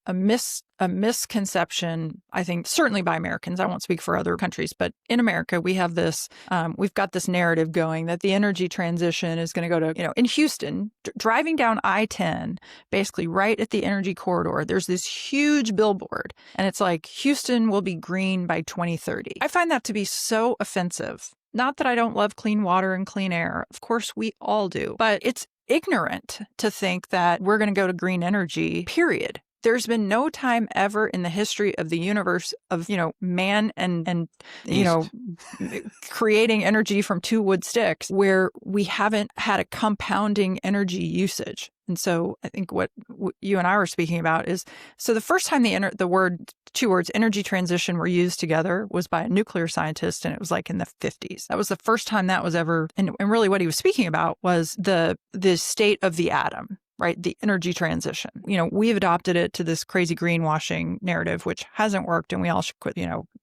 misconception, I think, certainly by Americans. I won't speak for other countries, but in America, we have this, we've got this narrative going that the energy transition is going to go to, in Houston, driving down I-10, basically right at the energy corridor, there's this huge billboard, and it's like, Houston will be green by 2030. I find that to be so offensive. Not that I don't love clean water and clean air. Of course, we all do. But it's ignorant to think that we're going to go to green energy, period. There's been no time ever in the history of the universe of, man and creating energy from 2 wood sticks where we haven't had a compounding energy usage. And so I think what you and I were speaking about is, so the first time the 2 words energy transition were used together was by a nuclear scientist, and it was like in the 50s. That was the first time that was ever, and really what he was speaking about was the state of the atom. Right? The energy transition. We've adopted it to this crazy greenwashing narrative, which hasn't worked, and we all should quit,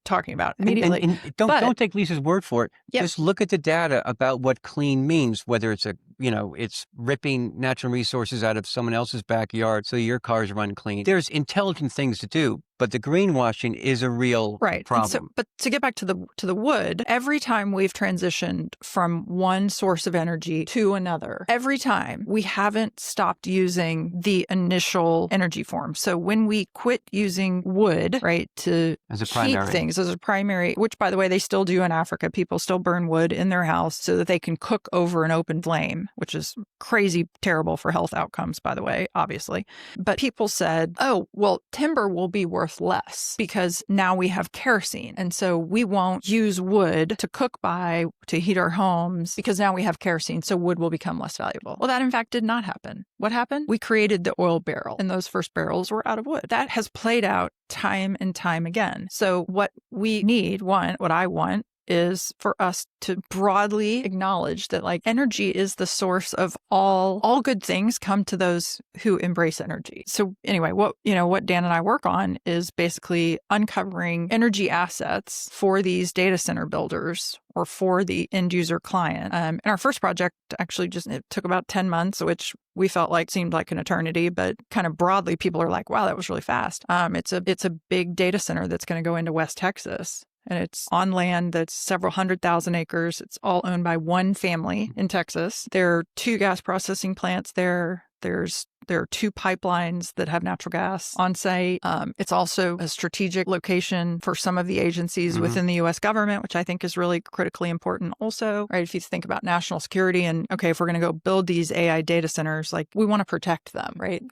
talking about it immediately. And don't take Lisa's word for it. Yep. Just look at the data about what clean means, whether it's it's ripping natural resources out of someone else's backyard so your cars run clean. There's intelligent things to do. But the greenwashing is a real problem. So, but to get back to the wood, every time we've transitioned from one source of energy to another, every time we haven't stopped using the initial energy form. So when we quit using wood, right, to heat things as a primary, which by the way, they still do in Africa. People still burn wood in their house so that they can cook over an open flame. time, which is crazy terrible for health outcomes, by the way, obviously. But people said, oh, well, timber will be worth less because now we have kerosene. And so we won't use wood to cook by, to heat our homes, because now we have kerosene. So wood will become less valuable. Well, that in fact did not happen. What happened? We created the oil barrel, and those first barrels were out of wood. That has played out time and time again. So what we need, what I want, is for us to broadly acknowledge that like energy is the source of all good things come to those who embrace energy. So anyway, what Dan and I work on is basically uncovering energy assets for these data center builders or for the end user client. And our first project actually it took about 10 months, which we felt like seemed like an eternity, but kind of broadly, people are like, wow, that was really fast. It's a big data center that's going to go into West Texas. And it's on land that's several 100,000 acres. It's all owned by one family in Texas. There are 2 gas processing plants there. There are 2 pipelines that have natural gas on site. It's also a strategic location for some of the agencies within the U.S. government, which I think is really critically important also, right? If you think about national security and, okay, if we're going to go build these AI data centers, like we want to protect them, right?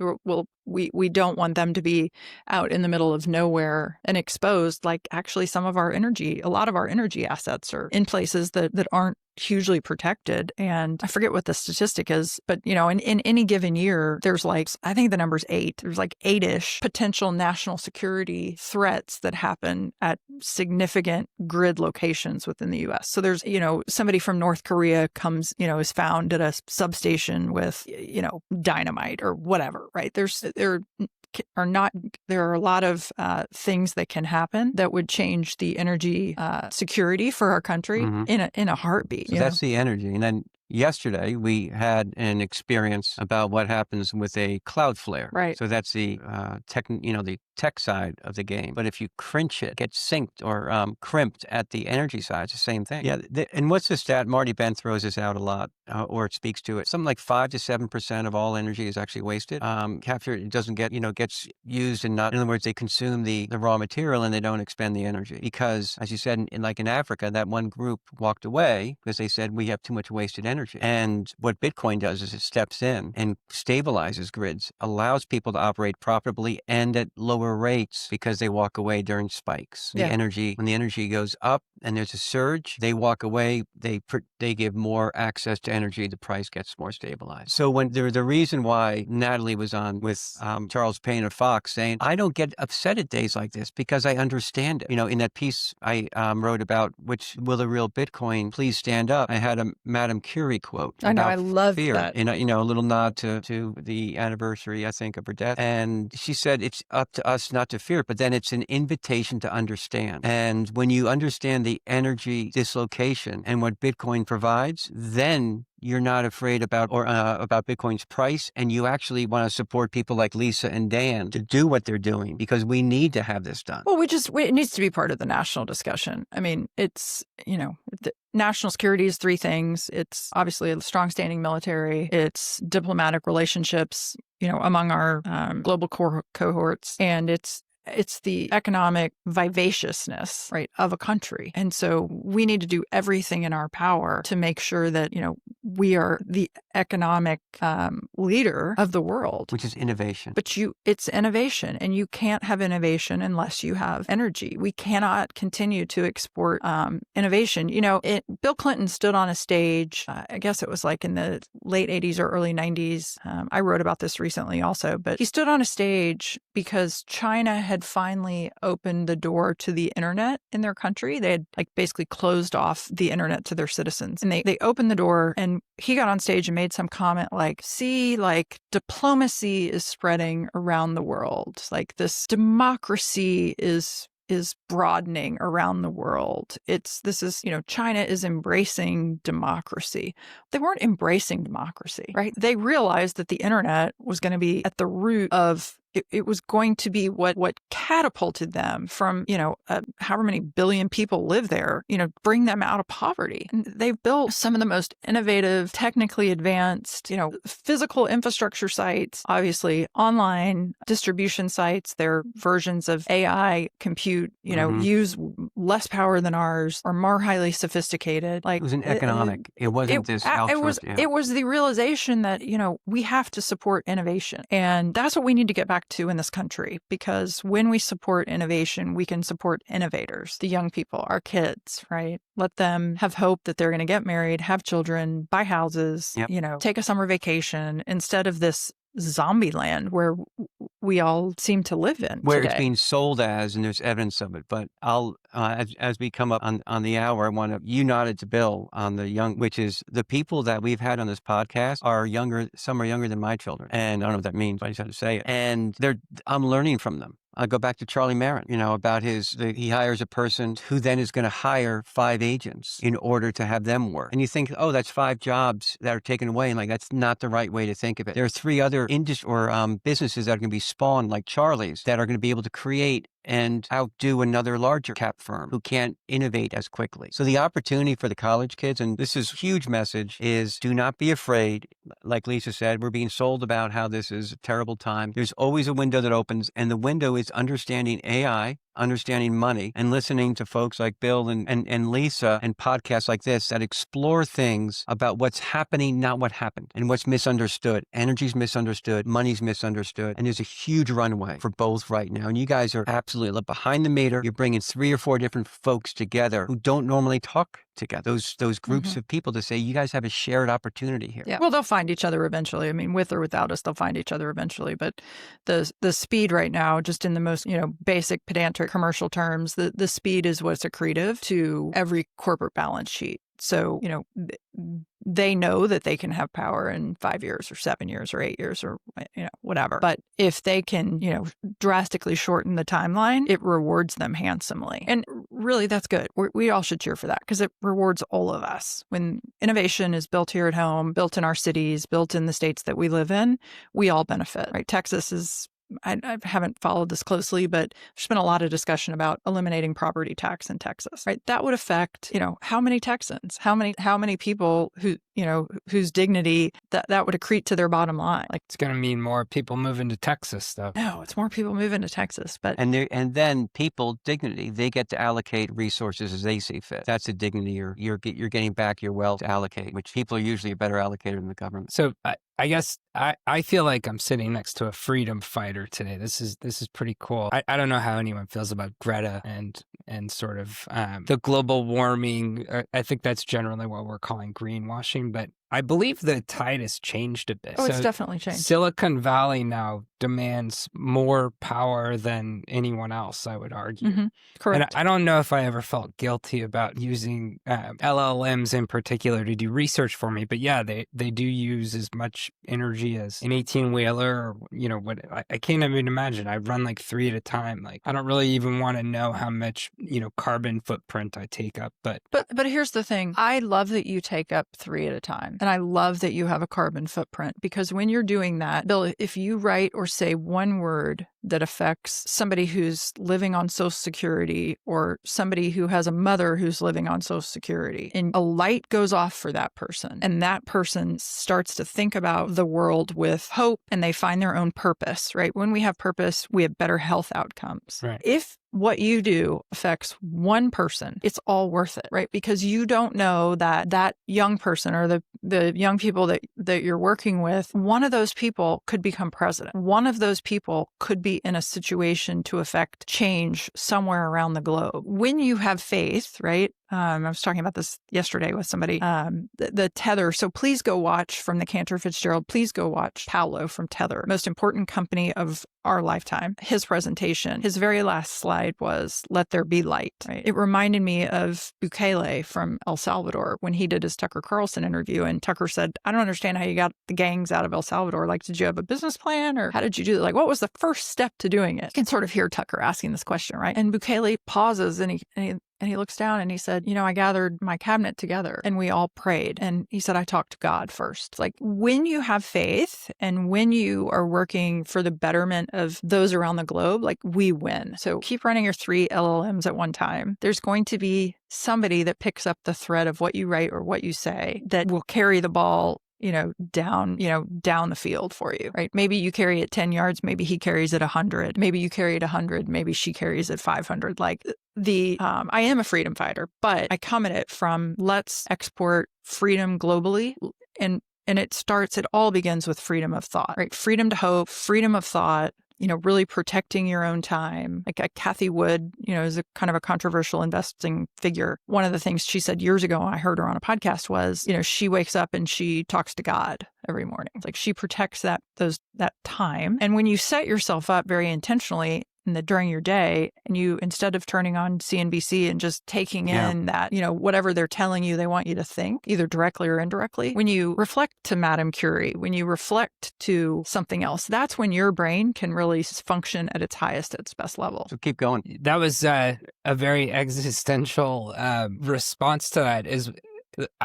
We don't want them to be out in the middle of nowhere and exposed. Like actually a lot of our energy assets are in places that aren't hugely protected. And I forget what the statistic is, but in any given year, there's I think the number's 8. There's 8-ish potential national security threats that happen at significant grid locations within the US. So there's, somebody from North Korea comes, is found at a substation with, dynamite or whatever, right? There are a lot of things that can happen that would change the energy security for our country in a heartbeat. So that's the energy. And then yesterday we had an experience about what happens with a cloud flare. Right. So that's the the tech side of the game. But if you cringe it, get synced or crimped at the energy side, it's the same thing. Yeah. And what's the stat? Marty Ben throws this out a lot, or it speaks to it. Something like 5 to 7% of all energy is actually wasted. Captured, it doesn't get, gets used and not, in other words, they consume the raw material and they don't expend the energy. Because as you said, in Africa, that one group walked away because they said we have too much wasted energy. And what Bitcoin does is it steps in and stabilizes grids, allows people to operate profitably and at lower rates because they walk away during spikes. Yeah. When the energy goes up and there's a surge, they walk away, they give more access to energy, the price gets more stabilized. So when the reason why Natalie was on with Charles Payne of Fox saying, I don't get upset at days like this because I understand it. In that piece I wrote about, which will the real Bitcoin please stand up? I had a Madame Curie quote. I know, I love fear. that. And a little nod to the anniversary, I think, of her death. And she said, it's up to us not to fear, but then it's an invitation to understand. And when you understand the energy dislocation and what Bitcoin provides, then you're not afraid about Bitcoin's price, and you actually want to support people like Lisa and Dan to do what they're doing because we need to have this done. Well, it needs to be part of the national discussion. I mean, it's, the national security is 3 things. It's obviously a strong standing military. It's diplomatic relationships, among our global cohorts, and it's the economic vivaciousness, right, of a country. And so we need to do everything in our power to make sure that, we are the economic leader of the world. Which is innovation. But it's innovation, and you can't have innovation unless you have energy. We cannot continue to export innovation. Bill Clinton stood on a stage, I guess it was like in the late 80s or early 90s. I wrote about this recently also, but he stood on a stage because China had finally opened the door to the internet in their country. They had basically closed off the internet to their citizens, and they opened the door, and he got on stage and made some comment see, diplomacy is spreading around the world. This democracy is broadening around the world. China is embracing democracy. They weren't embracing democracy, right? They realized that the internet was going to be at the root of it was going to be what catapulted them from, however many billion people live there, bring them out of poverty. And they've built some of the most innovative, technically advanced, physical infrastructure sites, obviously online distribution sites. They're versions of AI compute, use less power than ours, or more highly sophisticated. Like it was an economic. It wasn't this altruist. It was the realization that, we have to support innovation. And that's what we need to get back to in this country, because when we support innovation, we can support innovators, the young people, our kids, right? Let them have hope that they're going to get married, have children, buy houses, take a summer vacation, instead of this zombie land where we all seem to live in where today. It's being sold as, and there's evidence of it. But I'll, as we come up on the hour, I want to, you nodded to Bill on the young, which is the people that we've had on this podcast are younger. Some are younger than my children. And I don't know what that means, but I just have to say it. And I'm learning from them. I go back to Charlie Marin, about he hires a person who then is going to hire 5 agents in order to have them work. And you think, oh, that's 5 jobs that are taken away. And that's not the right way to think of it. There are 3 other businesses that are going to be spawned like Charlie's that are going to be able to create and outdo another larger cap firm who can't innovate as quickly. So the opportunity for the college kids, and this is a huge message, is do not be afraid. Like Lisa said, we're being sold about how this is a terrible time. There's always a window that opens, and the window is understanding AI, understanding money, and listening to folks like Bill and Lisa and podcasts like this that explore things about what's happening, not what happened, and what's misunderstood. Energy's misunderstood, money's misunderstood, and there's a huge runway for both right now. And you guys are absolutely behind the meter. You're bringing 3 or 4 different folks together who don't normally talk together. Those groups of people to say, you guys have a shared opportunity here. Yeah. Well, they'll find each other eventually. I mean, with or without us, they'll find each other eventually. But the speed right now, just in the most, basic pedantic commercial terms, the speed is what's accretive to every corporate balance sheet. So, they know that they can have power in 5 years or 7 years or 8 years or, whatever. But if they can, drastically shorten the timeline, it rewards them handsomely. And really, that's good. We all should cheer for that because it rewards all of us. When innovation is built here at home, built in our cities, built in the states that we live in, we all benefit, right? Texas is, I haven't followed this closely, but there's been a lot of discussion about eliminating property tax in Texas, right? That would affect, how many Texans, how many people who, whose dignity that would accrete to their bottom line. Like, It's going to mean more people moving to Texas, though. no, it's more people moving to Texas, but And then people, dignity, they get to allocate resources as they see fit. That's a dignity you're getting back your wealth to allocate, which people are usually a better allocator than the government. So I guess I feel like I'm sitting next to a freedom fighter today. This is pretty cool. I don't know how anyone feels about Greta and sort of the global warming. I think that's generally what we're calling greenwashing, but I believe the tide has changed a bit. oh, it's definitely changed. Silicon Valley now demands more power than anyone else, I would argue. Correct. And I don't know if I ever felt guilty about using LLMs in particular to do research for me, but yeah, they do use as much energy as an 18-wheeler or, what I can't even imagine. I run like 3 at a time. Like, I don't really even want to know how much, carbon footprint I take up. But here's the thing. I love that you take up 3 at a time. And I love that you have a carbon footprint, because when you're doing that, Bill, if you write or say one word that affects somebody who's living on Social Security or somebody who has a mother who's living on Social Security, and a light goes off for that person, and that person starts to think about the world with hope and they find their own purpose, right? When we have purpose, we have better health outcomes. Right. If what you do affects one person, it's all worth it, right? Because you don't know that young person or the young people that you're working with, one of those people could become president. One of those people could be in a situation to affect change somewhere around the globe. When you have faith, right? I was talking about this yesterday with somebody, the Tether. So please go watch from the Cantor Fitzgerald. Please go watch Paolo from Tether, most important company of our lifetime. His presentation, his very last slide was, "Let there be light." Right? It reminded me of Bukele from El Salvador when he did his Tucker Carlson interview. And Tucker said, "I don't understand how you got the gangs out of El Salvador. Like, did you have a business plan, or how did you do it? Like, what was the first step to doing it?" You can sort of hear Tucker asking this question, right? And Bukele pauses and he And he looks down and he said, I gathered my cabinet together and we all prayed. And he said, I talked to God first. It's like when you have faith and when you are working for the betterment of those around the globe, like we win. So keep running your 3 LLMs at one time. There's going to be somebody that picks up the thread of what you write or what you say that will carry the ball down the field for you, right? Maybe you carry it 10 yards, maybe he carries it 100, maybe you carry it 100, maybe she carries it 500. Like I am a freedom fighter, but I come at it from let's export freedom globally. And it all begins with freedom of thought, right? Freedom to hope, freedom of thought, really protecting your own time. Like Kathy Wood, is a kind of a controversial investing figure. One of the things she said years ago, when I heard her on a podcast was, she wakes up and she talks to God every morning. It's like she protects that time. And when you set yourself up very intentionally during your day, and you, instead of turning on CNBC and just taking in that, whatever they're telling you they want you to think, either directly or indirectly, when you reflect to Madame Curie, when you reflect to something else, that's when your brain can really function at its highest, at its best level. So keep going. That was a very existential response to that.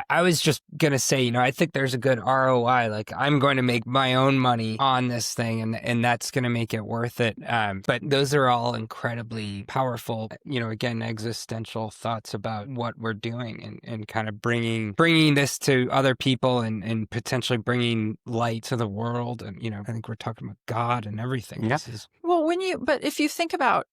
I was just going to say, I think there's a good ROI. Like, I'm going to make my own money on this thing, and that's going to make it worth it. But those are all incredibly powerful, again, existential thoughts about what we're doing and kind of bringing this to other people and potentially bringing light to the world. And, I think we're talking about God and everything. Yeah. Well, but if you think about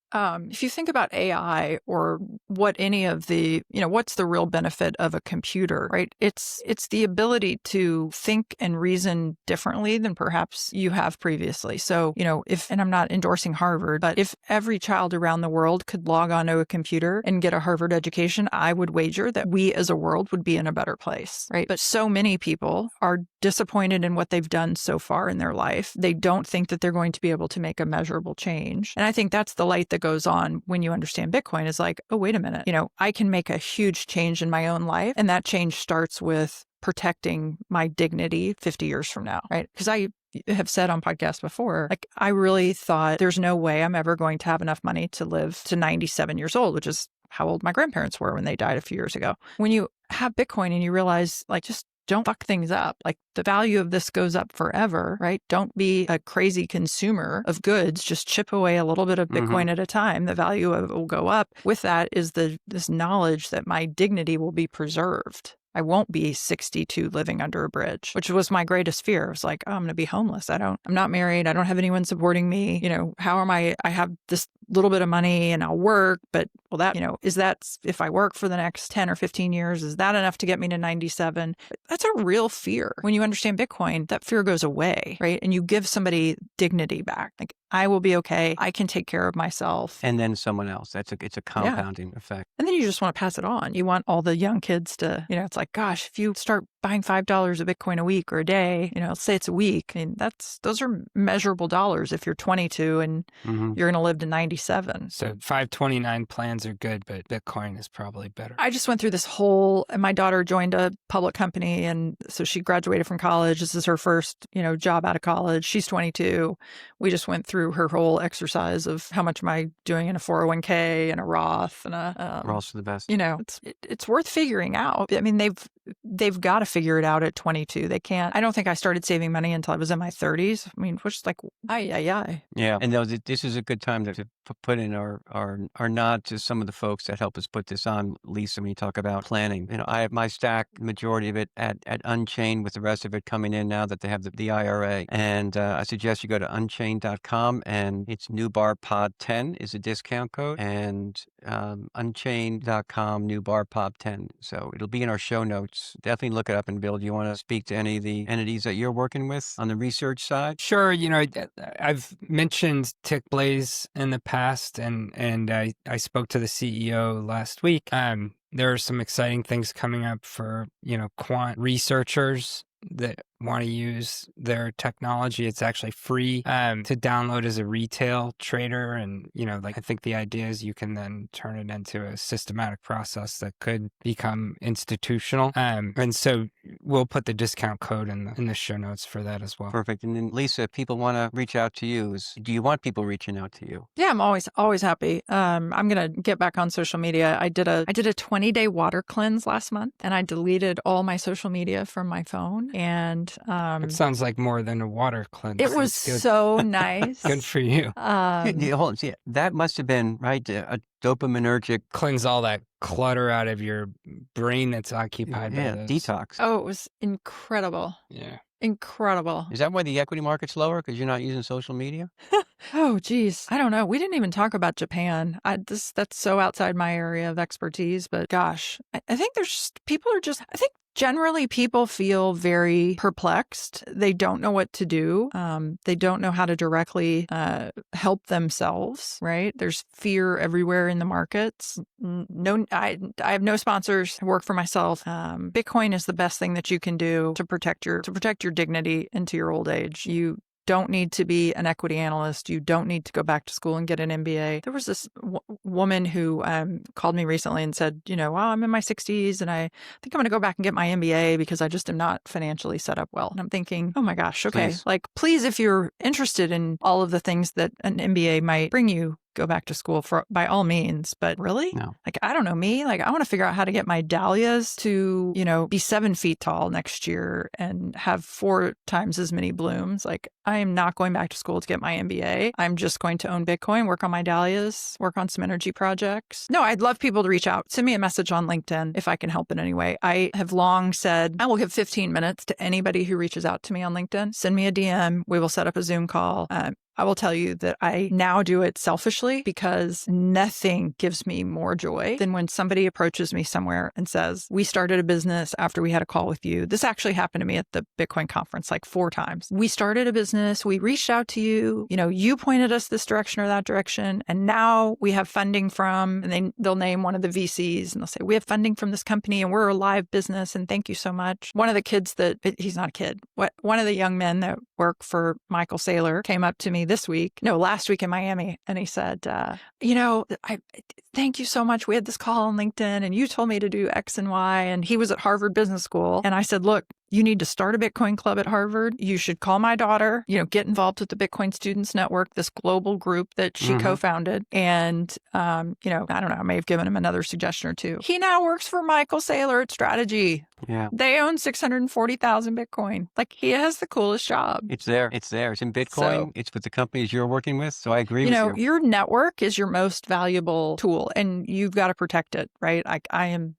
AI or what any of the, what's the real benefit of a computer, right? It's the ability to think and reason differently than perhaps you have previously. So, and I'm not endorsing Harvard, but if every child around the world could log onto a computer and get a Harvard education, I would wager that we as a world would be in a better place, right? But so many people are disappointed in what they've done so far in their life. They don't think that they're going to be able to make a measurable change. And I think that's the light that goes on when you understand Bitcoin is like, oh, wait a minute, I can make a huge change in my own life. And that change starts with protecting my dignity 50 years from now, right? Because I have said on podcasts before, like, I really thought there's no way I'm ever going to have enough money to live to 97 years old, which is how old my grandparents were when they died a few years ago. When you have Bitcoin and you realize, like, just don't fuck things up. Like, the value of this goes up forever, right? Don't be a crazy consumer of goods. Just chip away a little bit of Bitcoin at a time. The value of it will go up. With that is this knowledge that my dignity will be preserved. I won't be 62 living under a bridge, which was my greatest fear. It was like, oh, I'm going to be homeless. I'm not married. I don't have anyone supporting me. How am I have this little bit of money and I'll work, but is that if I work for the next 10 or 15 years, is that enough to get me to 97? That's a real fear. When you understand Bitcoin, that fear goes away, right? And you give somebody dignity back. Like, I will be okay. I can take care of myself. And then someone else. It's a compounding effect. And then you just want to pass it on. You want all the young kids to, it's like, gosh, if you start buying $5 of Bitcoin a week or a day, let's say it's a week. I mean, those are measurable dollars if you're 22 and you're going to live to 97. So 529 plans are good, but Bitcoin is probably better. I just went through this and my daughter joined a public company. And so she graduated from college. This is her first, job out of college. She's 22. We just went through her whole exercise of how much am I doing in a 401k and a Roth and Roths are the best. It's worth figuring out. I mean, they've got to figure it out at 22. They can't. I don't think I started saving money until I was in my 30s. I mean, which is like, Yeah. And this is a good time to put in our nod to some of the folks that help us put this on, Lisa, when you talk about planning. I have my stack, majority of it at Unchained, with the rest of it coming in now that they have the IRA. And I suggest you go to unchained.com, and it's newbarpod10 is a discount code, and unchained.com, newbarpod10. So it'll be in our show notes. Definitely look it up. And Bill, do you want to speak to any of the entities that you're working with on the research side? Sure. I've mentioned TickBlaze in the past, and I spoke to the CEO last week. There are some exciting things coming up for, quant researchers that want to use their technology. It's actually free to download as a retail trader. And, I think the idea is you can then turn it into a systematic process that could become institutional. And so we'll put the discount code in the show notes for that as well. Perfect. And then Lisa, if people want to reach out to you, do you want people reaching out to you? Yeah, I'm always happy. I'm gonna get back on social media. I did a 20-day water cleanse last month, and I deleted all my social media from my phone. And It sounds like more than a water cleanse. it was so nice. Good for you. Hold on, see, that must have been a dopaminergic Cleanse all that clutter out of your brain that's occupied by this. detox. Oh, it was incredible. Yeah. Incredible. Is that why the equity market's lower? Because you're not using social media? Oh, geez. I don't know. We didn't even talk about Japan. That's so outside my area of expertise. But gosh, I think I think generally people feel very perplexed. They don't know what to do. They don't know how to directly help themselves, right? There's fear everywhere in the markets. I have no sponsors. I work for myself. Bitcoin is the best thing that you can do to protect your dignity into your old age. You don't need to be an equity analyst. You don't need to go back to school and get an MBA. There was this woman who called me recently and said, well, I'm in my 60s and I think I'm going to go back and get my MBA because I just am not financially set up well. And I'm thinking, oh my gosh, okay. Please, if you're interested in all of the things that an MBA might bring you, go back to school by all means. But really? No. I don't know me. I want to figure out how to get my dahlias to, be 7 feet tall next year and have 4 times as many blooms. I am not going back to school to get my MBA. I'm just going to own Bitcoin, work on my dahlias, work on some energy projects. No, I'd love people to reach out. Send me a message on LinkedIn if I can help in any way. I have long said I will give 15 minutes to anybody who reaches out to me on LinkedIn. Send me a DM. We will set up a Zoom call. I will tell you that I now do it selfishly because nothing gives me more joy than when somebody approaches me somewhere and says, we started a business after we had a call with you. This actually happened to me at the Bitcoin conference 4 times. We started a business. We reached out to you. You pointed us this direction or that direction. And now we have funding from, and they'll name one of the VCs and they'll say, we have funding from this company and we're a live business. And thank you so much. One of the kids he's not a kid. One of the young men that work for Michael Saylor came up to me last week in Miami. And he said, I thank you so much. We had this call on LinkedIn and you told me to do X and Y. And he was at Harvard Business School. And I said, look, you need to start a Bitcoin club at Harvard. You should call my daughter, get involved with the Bitcoin Students Network, this global group that she co-founded. And, I don't know, I may have given him another suggestion or two. He now works for Michael Saylor at Strategy. Yeah. They own 640,000 Bitcoin. He has the coolest job. It's there. It's in Bitcoin. It's with the companies you're working with. So I agree with you. Your network is your most valuable tool and you've got to protect it, right? I'm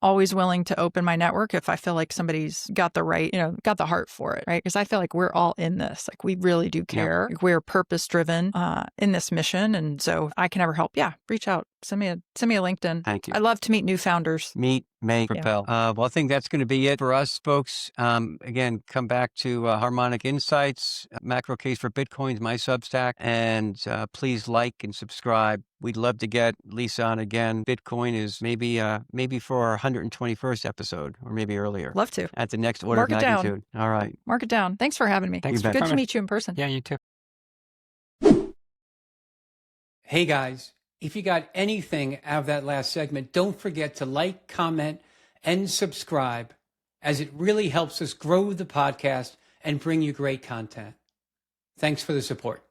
always willing to open my network if I feel like somebody's got the heart for it, right? Because I feel like we're all in this. We really do care. Yeah. We're purpose driven in this mission. And so I can ever help. Yeah. Reach out. Send me a LinkedIn. Thank you. I love to meet new founders. Meet, make, propel. Well, I think that's going to be it for us, folks. Again, come back to Harmonic Insights, Macro Case for Bitcoins, my Substack, and please like and subscribe. We'd love to get Lisa on again. Bitcoin is maybe for our 121st episode or maybe earlier. Love to. At the next order of magnitude. All right. Mark it down. Thanks for having me. Thanks for Good coming. to meet you in person. Yeah, you too. Hey guys, if you got anything out of that last segment, don't forget to like, comment, and subscribe, as it really helps us grow the podcast and bring you great content. Thanks for the support.